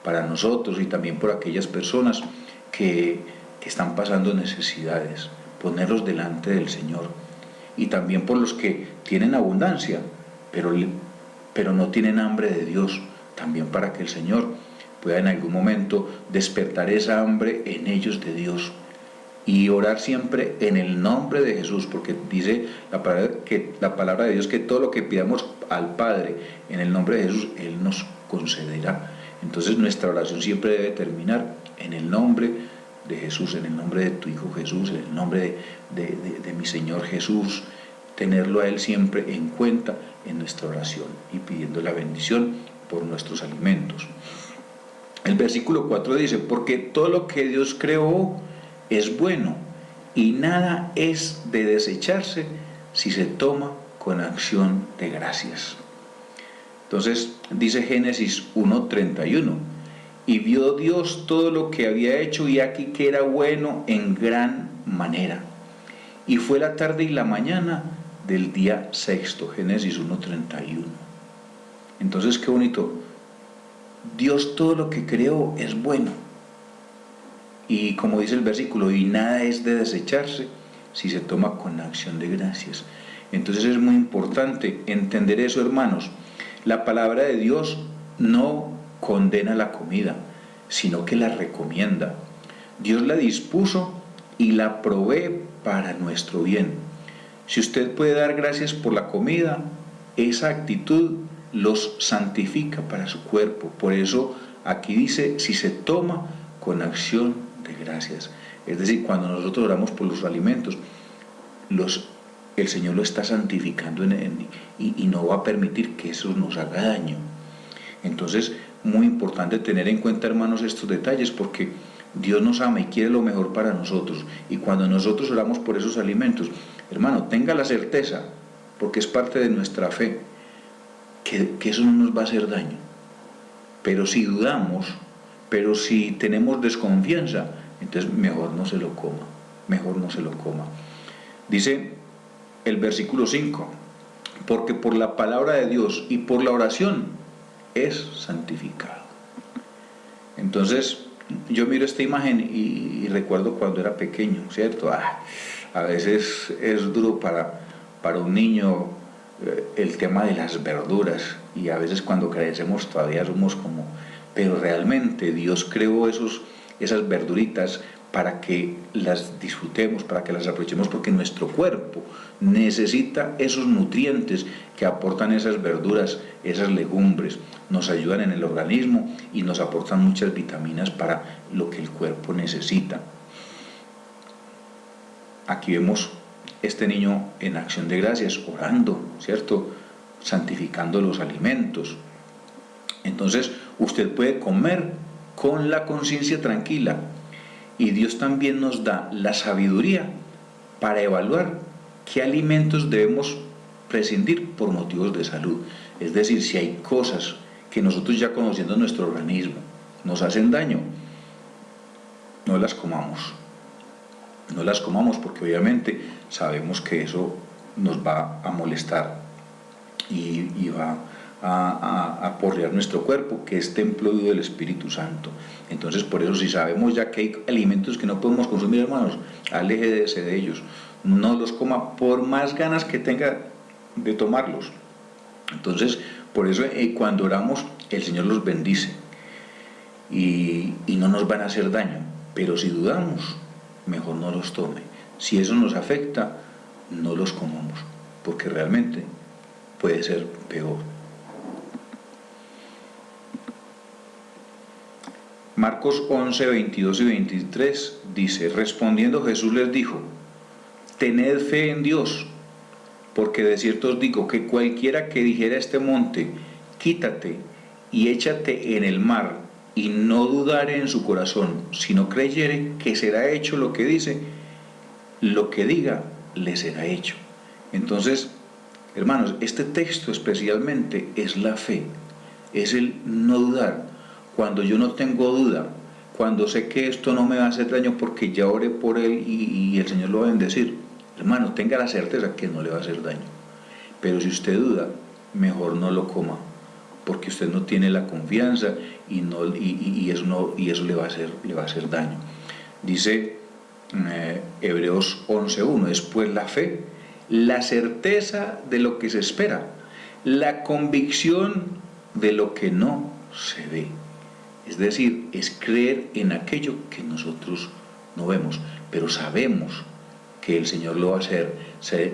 para nosotros y también por aquellas personas que están pasando necesidades, ponerlos delante del Señor, y también por los que tienen abundancia, pero no tienen hambre de Dios, también para que el Señor pueda en algún momento despertar esa hambre en ellos de Dios. Y orar siempre en el nombre de Jesús, porque dice la palabra de Dios que todo lo que pidamos al Padre en el nombre de Jesús, Él nos concederá. Entonces nuestra oración siempre debe terminar en el nombre de Jesús, en el nombre de tu Hijo Jesús, en el nombre de mi Señor Jesús, tenerlo a Él siempre en cuenta en nuestra oración y pidiendo la bendición por nuestros alimentos. El versículo 4 dice, porque todo lo que Dios creó es bueno y nada es de desecharse si se toma con acción de gracias. Entonces dice Génesis 1:31, y vio Dios todo lo que había hecho y aquí que era bueno en gran manera. Y fue la tarde y la mañana del día sexto, Génesis 1:31. Entonces qué bonito, Dios todo lo que creó es bueno. Y como dice el versículo, y nada es de desecharse si se toma con acción de gracias. Entonces es muy importante entender eso, hermanos. La palabra de Dios no condena la comida, sino que la recomienda. Dios la dispuso y la provee para nuestro bien. Si usted puede dar gracias por la comida, esa actitud los santifica para su cuerpo. Por eso aquí dice, si se toma con acción de gracias. Es decir, cuando nosotros oramos por los alimentos, el Señor lo está santificando y no va a permitir que eso nos haga daño. Entonces, muy importante tener en cuenta, hermanos, estos detalles, porque Dios nos ama y quiere lo mejor para nosotros. Y cuando nosotros oramos por esos alimentos, hermano, tenga la certeza, porque es parte de nuestra fe, que eso no nos va a hacer daño. Pero si dudamos, pero si tenemos desconfianza, entonces mejor no se lo coma, mejor no se lo coma. Dice el versículo 5, porque por la palabra de Dios y por la oración es santificado. Entonces, yo miro esta imagen y recuerdo cuando era pequeño, ¿cierto? A veces es duro para un niño el tema de las verduras, y a veces cuando crecemos todavía somos como... Pero realmente Dios creó esas verduritas para que las disfrutemos, para que las aprovechemos, porque nuestro cuerpo necesita esos nutrientes que aportan esas verduras, esas legumbres, nos ayudan en el organismo y nos aportan muchas vitaminas para lo que el cuerpo necesita. Aquí vemos este niño en acción de gracias, orando, ¿cierto? Santificando los alimentos. Entonces, usted puede comer con la conciencia tranquila, y Dios también nos da la sabiduría para evaluar qué alimentos debemos prescindir por motivos de salud. Es decir, si hay cosas que nosotros, ya conociendo nuestro organismo, nos hacen daño, no las comamos. No las comamos, porque obviamente sabemos que eso nos va a molestar y va a aporrear nuestro cuerpo, que es templo del Espíritu Santo. Entonces, por eso, si sabemos ya que hay alimentos que no podemos consumir, hermanos, aléjese de ellos, no los coma por más ganas que tenga de tomarlos. Entonces, por eso cuando oramos, el Señor los bendice y no nos van a hacer daño. Pero si dudamos, mejor no los tome. Si eso nos afecta, no los comamos, porque realmente puede ser peor. Marcos 11, 22 y 23 dice, respondiendo Jesús les dijo, tened fe en Dios, porque de cierto os digo que cualquiera que dijera a este monte, quítate y échate en el mar, y no dudare en su corazón, sino creyere que será hecho lo que dice, lo que diga le será hecho. Entonces, hermanos, este texto especialmente es la fe, es el no dudar. Cuando yo no tengo duda, cuando sé que esto no me va a hacer daño porque ya oré por él y el Señor lo va a bendecir, hermano, tenga la certeza que no le va a hacer daño. Pero si usted duda, mejor no lo coma, porque usted no tiene la confianza y eso le va a hacer daño. Dice Hebreos 11:1, es pues la fe, la certeza de lo que se espera, la convicción de lo que no se ve. Es decir, es creer en aquello que nosotros no vemos, pero sabemos que el Señor lo va a hacer,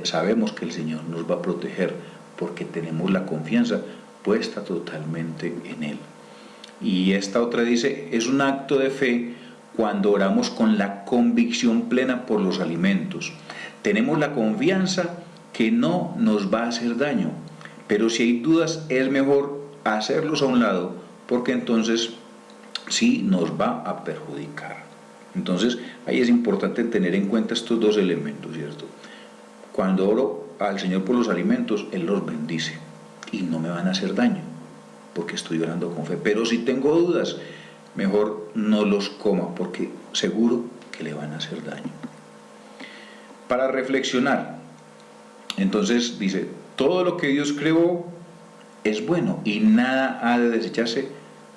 sabemos que el Señor nos va a proteger, porque tenemos la confianza puesta totalmente en Él. Y esta otra dice, es un acto de fe cuando oramos con la convicción plena por los alimentos. Tenemos la confianza que no nos va a hacer daño, pero si hay dudas es mejor hacerlos a un lado, porque entonces sí nos va a perjudicar. Entonces ahí es importante tener en cuenta estos dos elementos, ¿cierto? Cuando oro al Señor por los alimentos, Él los bendice y no me van a hacer daño, porque estoy orando con fe. Pero si tengo dudas, mejor no los coma, porque seguro que le van a hacer daño. Para reflexionar, entonces dice, todo lo que Dios creó es bueno y nada ha de desecharse,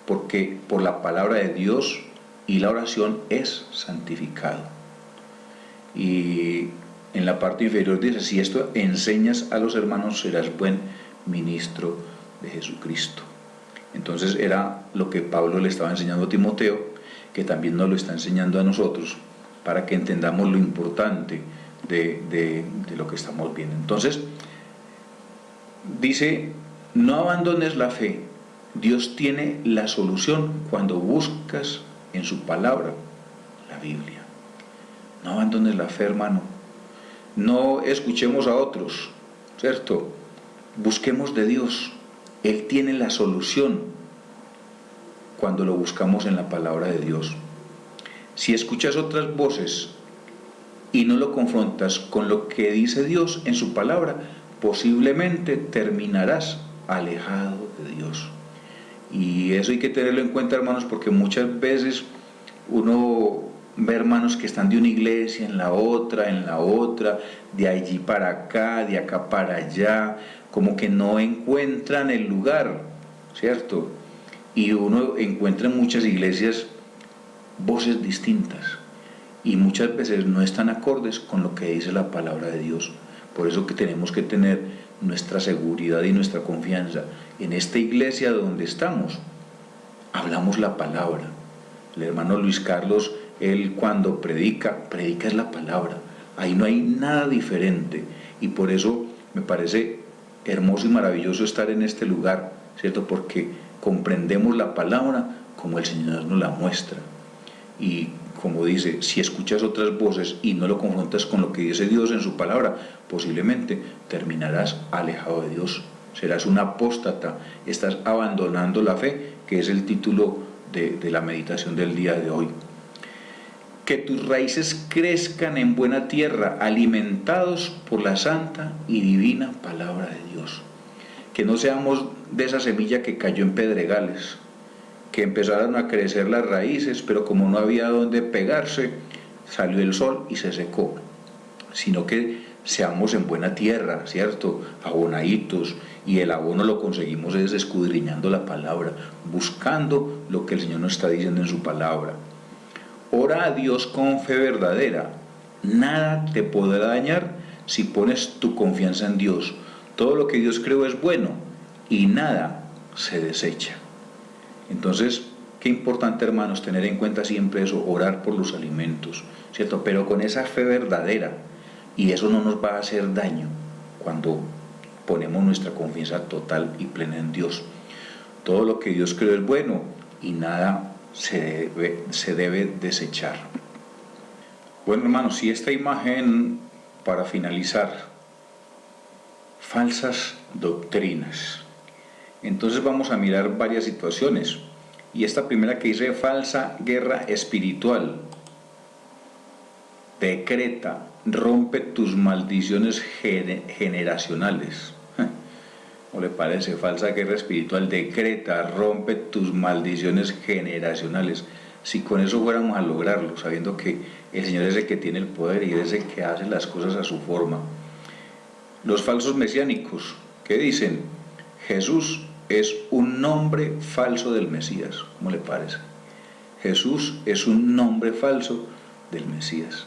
porque por la palabra de Dios y la oración es santificado. Y en la parte inferior dice, si esto enseñas a los hermanos, serás buen ministro de Jesucristo. Entonces era lo que Pablo le estaba enseñando a Timoteo, que también nos lo está enseñando a nosotros, para que entendamos lo importante de lo que estamos viendo. Entonces, dice, no abandones la fe. Dios tiene la solución cuando buscas en su palabra, la Biblia. No abandones la fe, hermano. No escuchemos a otros, ¿cierto? Busquemos de Dios. Él tiene la solución cuando lo buscamos en la palabra de Dios. Si escuchas otras voces y no lo confrontas con lo que dice Dios en su palabra, posiblemente terminarás alejado de Dios. Y eso hay que tenerlo en cuenta, hermanos, porque muchas veces uno ve hermanos que están de una iglesia en la otra, de allí para acá, de acá para allá, como que no encuentran el lugar, ¿cierto? Y uno encuentra en muchas iglesias voces distintas y muchas veces no están acordes con lo que dice la palabra de Dios. Por eso que tenemos que tener nuestra seguridad y nuestra confianza. En esta iglesia donde estamos, hablamos la palabra. El hermano Luis Carlos, él cuando predica es la palabra. Ahí no hay nada diferente. Y por eso me parece hermoso y maravilloso estar en este lugar, ¿cierto? Porque comprendemos la palabra como el Señor nos la muestra. Y como dice, si escuchas otras voces y no lo confrontas con lo que dice Dios en su palabra, posiblemente terminarás alejado de Dios. Serás un apóstata, estás abandonando la fe, que es el título de la meditación del día de hoy. Que tus raíces crezcan en buena tierra, alimentados por la santa y divina palabra de Dios. Que no seamos de esa semilla que cayó en pedregales, que empezaron a crecer las raíces, pero como no había donde pegarse, salió el sol y se secó. Sino que seamos en buena tierra, ¿cierto? Abonaditos, y el abono lo conseguimos es escudriñando la palabra, buscando lo que el Señor nos está diciendo en su palabra. Ora a Dios con fe verdadera. Nada te podrá dañar si pones tu confianza en Dios. Todo lo que Dios creó es bueno y nada se desecha. Entonces, qué importante, hermanos, tener en cuenta siempre eso, orar por los alimentos, ¿cierto? Pero con esa fe verdadera, y eso no nos va a hacer daño cuando ponemos nuestra confianza total y plena en Dios. Todo lo que Dios creó es bueno y nada se debe desechar. Bueno, hermanos, y esta imagen, para finalizar, falsas doctrinas. Entonces vamos a mirar varias situaciones. Y esta primera que dice falsa guerra espiritual. Decreta, rompe tus maldiciones generacionales. ¿No le parece? Falsa guerra espiritual, decreta, rompe tus maldiciones generacionales. Si con eso fuéramos a lograrlo, sabiendo que el Señor es el que tiene el poder y es el que hace las cosas a su forma. Los falsos mesiánicos, ¿qué dicen? Jesús es un nombre falso del Mesías. ¿Cómo le parece? Jesús es un nombre falso del Mesías.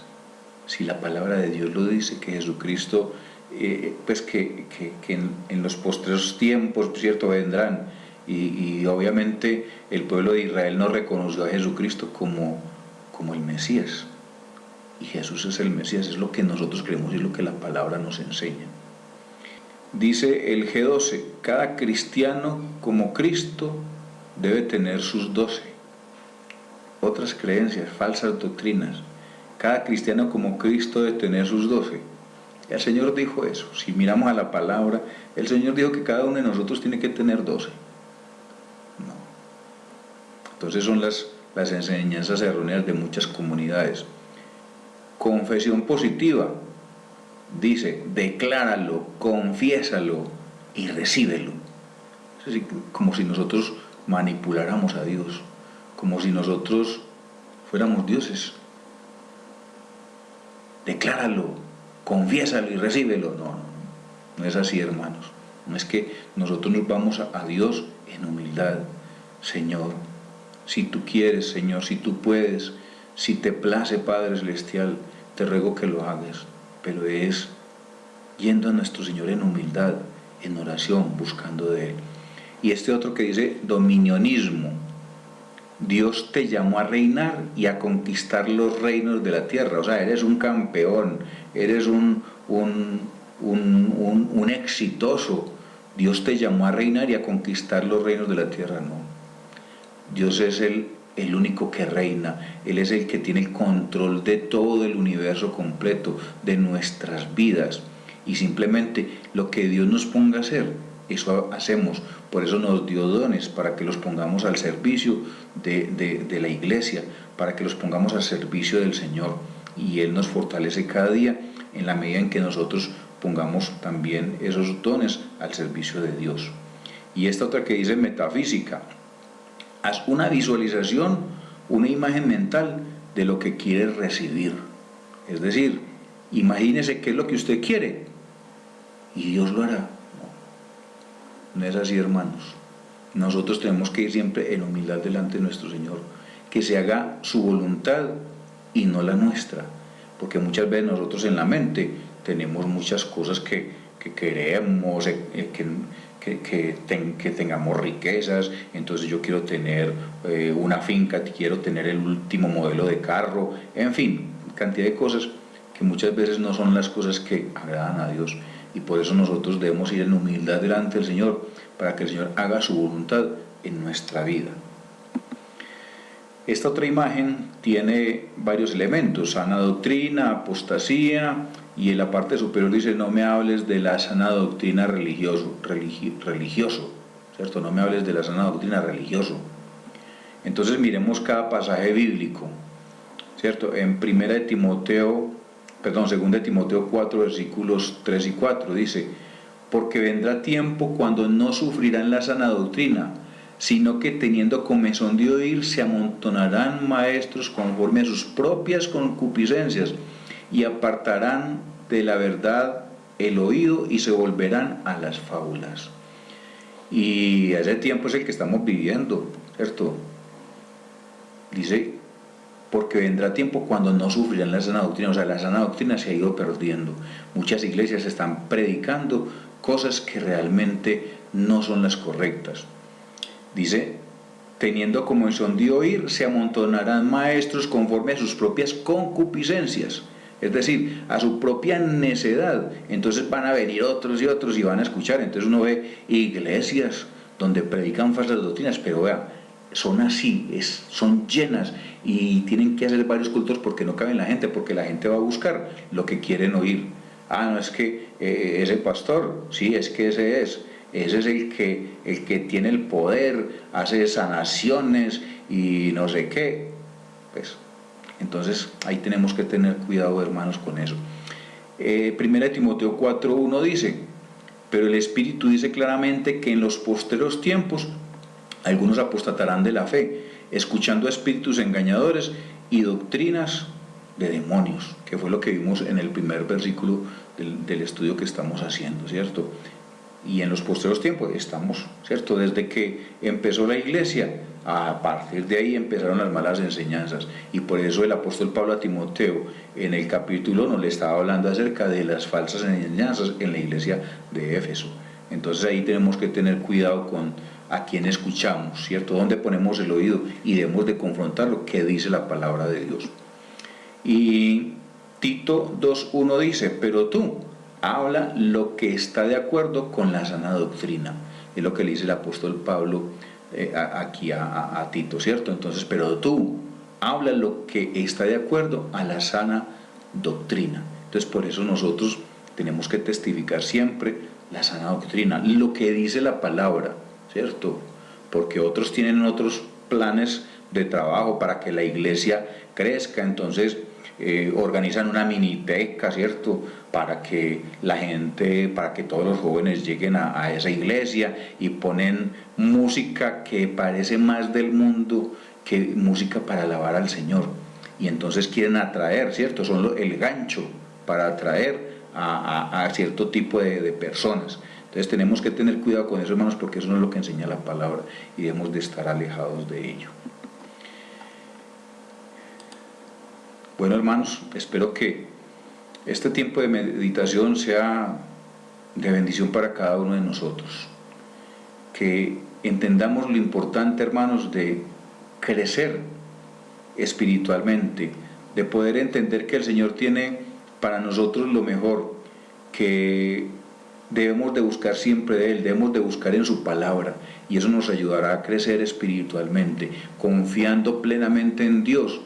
Si la palabra de Dios lo dice, que Jesucristo, pues que en los postreros tiempos, ¿cierto?, vendrán. Y obviamente el pueblo de Israel no reconoció a Jesucristo como el Mesías. Y Jesús es el Mesías, es lo que nosotros creemos y es lo que la palabra nos enseña. Dice el G12, cada cristiano como Cristo debe tener sus 12. Otras creencias, falsas doctrinas. Cada cristiano como Cristo debe tener sus 12. El Señor dijo eso. Si miramos a la palabra, el Señor dijo que cada uno de nosotros tiene que tener 12. No. Entonces son las enseñanzas erróneas de muchas comunidades. Confesión positiva. Dice, decláralo, confiésalo y recíbelo. Es decir, como si nosotros manipuláramos a Dios, como si nosotros fuéramos dioses. Decláralo, confiésalo y recíbelo. No es así, hermanos. No es que nosotros nos vamos a Dios en humildad. Señor, si tú quieres, Señor, si tú puedes, si te place, Padre Celestial, te ruego que lo hagas. Pero es yendo a nuestro Señor en humildad, en oración, buscando de Él. Y este otro que dice dominionismo. Dios te llamó a reinar y a conquistar los reinos de la tierra. O sea, eres un campeón, eres un exitoso. Dios te llamó a reinar y a conquistar los reinos de la tierra, no. Dios es el único que reina. Él es el que tiene el control de todo el universo completo, de nuestras vidas. Y simplemente lo que Dios nos ponga a hacer, eso hacemos. Por eso nos dio dones, para que los pongamos al servicio de la iglesia, para que los pongamos al servicio del Señor. Y Él nos fortalece cada día en la medida en que nosotros pongamos también esos dones al servicio de Dios. Y esta otra que dice metafísica: haz una visualización, una imagen mental de lo que quieres recibir. Es decir, imagínese qué es lo que usted quiere y Dios lo hará. No es así, hermanos. Nosotros tenemos que ir siempre en humildad delante de nuestro Señor, que se haga su voluntad y no la nuestra, porque muchas veces nosotros en la mente tenemos muchas cosas que queremos, que tengamos riquezas. Entonces yo quiero tener una finca, quiero tener el último modelo de carro, en fin, cantidad de cosas que muchas veces no son las cosas que agradan a Dios. Y por eso nosotros debemos ir en humildad delante del Señor, para que el Señor haga su voluntad en nuestra vida. Esta otra imagen tiene varios elementos: sana doctrina, apostasía, y en la parte superior dice: no me hables de la sana doctrina religioso, ¿cierto? No me hables de la sana doctrina religioso. Entonces miremos cada pasaje bíblico, ¿cierto? En 2 Timoteo 4, versículos 3 y 4 dice: porque vendrá tiempo cuando no sufrirán la sana doctrina, sino que teniendo comezón de oír, se amontonarán maestros conforme a sus propias concupiscencias, y apartarán de la verdad el oído y se volverán a las fábulas. Y ese tiempo es el que estamos viviendo, ¿cierto? Dice: porque vendrá tiempo cuando no sufrirán la sana doctrina. O sea, la sana doctrina se ha ido perdiendo. Muchas iglesias están predicando cosas que realmente no son las correctas. Dice: teniendo comezón de oír, se amontonarán maestros conforme a sus propias concupiscencias, es decir, a su propia necedad. Entonces van a venir otros y otros y van a escuchar. Entonces uno ve iglesias donde predican falsas doctrinas, pero vea, son así, son llenas, y tienen que hacer varios cultos porque no cabe en la gente, porque la gente va a buscar lo que quieren oír. No, es que ese pastor, sí, es que ese es el que tiene el poder, hace sanaciones y no sé qué. Pues entonces ahí tenemos que tener cuidado, hermanos, con eso. 1 Timoteo 4:1 dice: pero el Espíritu dice claramente que en los posteros tiempos algunos apostatarán de la fe, escuchando a espíritus engañadores y doctrinas de demonios, que fue lo que vimos en el primer versículo del estudio que estamos haciendo, ¿cierto? Y en los posteros tiempos estamos, ¿cierto? Desde que empezó la iglesia, a partir de ahí empezaron las malas enseñanzas, y por eso el apóstol Pablo a Timoteo en el capítulo 1 le estaba hablando acerca de las falsas enseñanzas en la iglesia de Éfeso. Entonces ahí tenemos que tener cuidado con a quién escuchamos, ¿cierto? Dónde ponemos el oído, y debemos de confrontar lo que dice la palabra de Dios. Y Tito 2:1 dice: pero tú habla lo que está de acuerdo con la sana doctrina. Es lo que le dice el apóstol Pablo aquí a Tito, ¿cierto? Entonces, pero tú habla lo que está de acuerdo a la sana doctrina. Entonces, por eso nosotros tenemos que testificar siempre la sana doctrina, lo que dice la palabra, ¿cierto? Porque otros tienen otros planes de trabajo para que la iglesia crezca. Entonces organizan una miniteca, ¿cierto? Para que la gente, para que todos los jóvenes lleguen a esa iglesia, y ponen música que parece más del mundo que música para alabar al Señor. Y entonces quieren atraer, ¿cierto? Son el gancho para atraer a cierto tipo de personas. Entonces tenemos que tener cuidado con eso, hermanos, porque eso no es lo que enseña la palabra, y debemos de estar alejados de ello. Bueno, hermanos, espero que este tiempo de meditación sea de bendición para cada uno de nosotros. Que entendamos lo importante, hermanos, de crecer espiritualmente, de poder entender que el Señor tiene para nosotros lo mejor, que debemos de buscar siempre de Él, debemos de buscar en su palabra, y eso nos ayudará a crecer espiritualmente, confiando plenamente en Dios,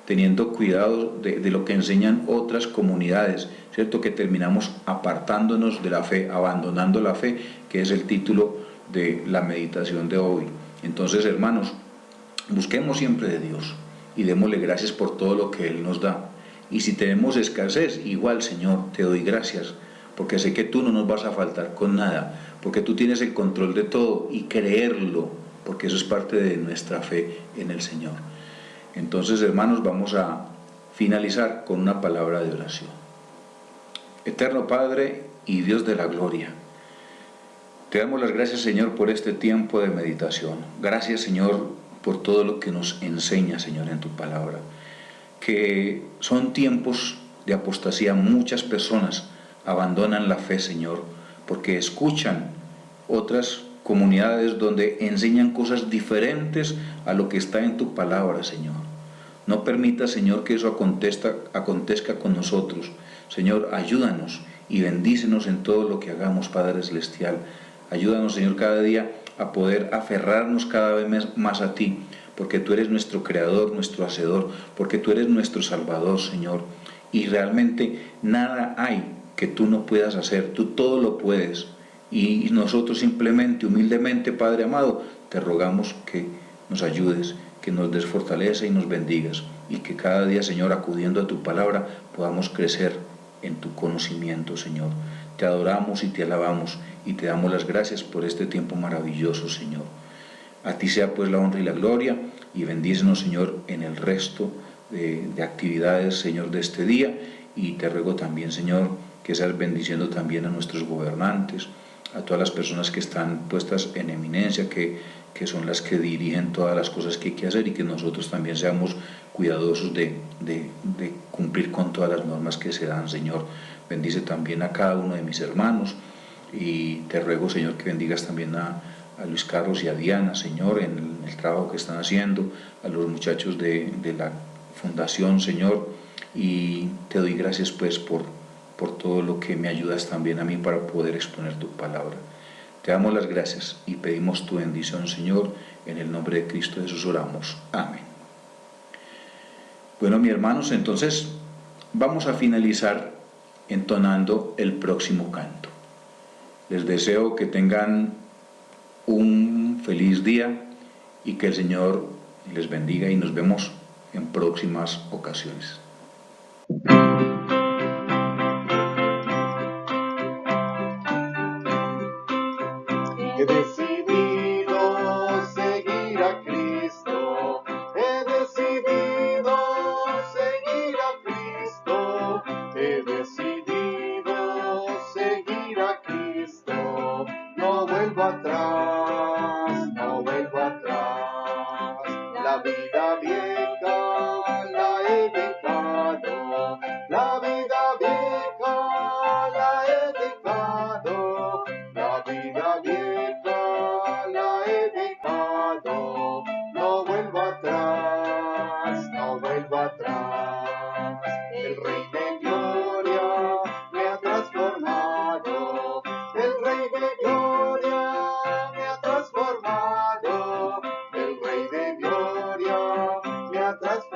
teniendo cuidado de lo que enseñan otras comunidades, ¿cierto? Que terminamos apartándonos de la fe, abandonando la fe, que es el título de la meditación de hoy. Entonces, hermanos, busquemos siempre de Dios y démosle gracias por todo lo que Él nos da. Y si tenemos escasez, igual, Señor, te doy gracias, porque sé que tú no nos vas a faltar con nada, porque tú tienes el control de todo, y creerlo, porque eso es parte de nuestra fe en el Señor. Entonces, hermanos, vamos a finalizar con una palabra de oración. Eterno Padre y Dios de la gloria, te damos las gracias, Señor, por este tiempo de meditación. Gracias, Señor, por todo lo que nos enseña, Señor, en tu palabra, que son tiempos de apostasía. Muchas personas abandonan la fe, Señor, porque escuchan otras comunidades donde enseñan cosas diferentes a lo que está en tu palabra, Señor. No permita, Señor, que eso acontezca con nosotros. Señor, ayúdanos y bendícenos en todo lo que hagamos, Padre Celestial. Ayúdanos, Señor, cada día a poder aferrarnos cada vez más a ti, porque tú eres nuestro Creador, nuestro Hacedor, porque tú eres nuestro Salvador, Señor. Y realmente nada hay que tú no puedas hacer, tú todo lo puedes. Y nosotros simplemente, humildemente, Padre amado, te rogamos que nos ayudes, que nos des fortaleza y nos bendigas, y que cada día, Señor, acudiendo a tu palabra, podamos crecer en tu conocimiento, Señor. Te adoramos y te alabamos y te damos las gracias por este tiempo maravilloso, Señor. A ti sea pues la honra y la gloria, y bendícenos, Señor, en el resto de actividades, Señor, de este día. Y te ruego también, Señor, que seas bendiciendo también a nuestros gobernantes, a todas las personas que están puestas en eminencia, que son las que dirigen todas las cosas que hay que hacer, y que nosotros también seamos cuidadosos de cumplir con todas las normas que se dan, Señor. Bendice también a cada uno de mis hermanos, y te ruego, Señor, que bendigas también a Luis Carlos y a Diana, Señor, en el trabajo que están haciendo, a los muchachos de la fundación, Señor, y te doy gracias pues por todo lo que me ayudas también a mí para poder exponer tu palabra. Te damos las gracias y pedimos tu bendición, Señor, en el nombre de Cristo Jesús oramos. Amén. Bueno, mis hermanos, entonces vamos a finalizar entonando el próximo canto. Les deseo que tengan un feliz día y que el Señor les bendiga, y nos vemos en próximas ocasiones. He decidido seguir a Cristo, he decidido seguir a Cristo, he decidido seguir a Cristo, no vuelvo atrás, no vuelvo atrás, la vida vieja la he dejado, la vida vieja la he dejado, la vida vieja la he dejado, no vuelvo atrás, no vuelvo atrás. El Rey de Gloria me ha transformado, el Rey de Gloria me ha transformado, el Rey de Gloria me ha transformado.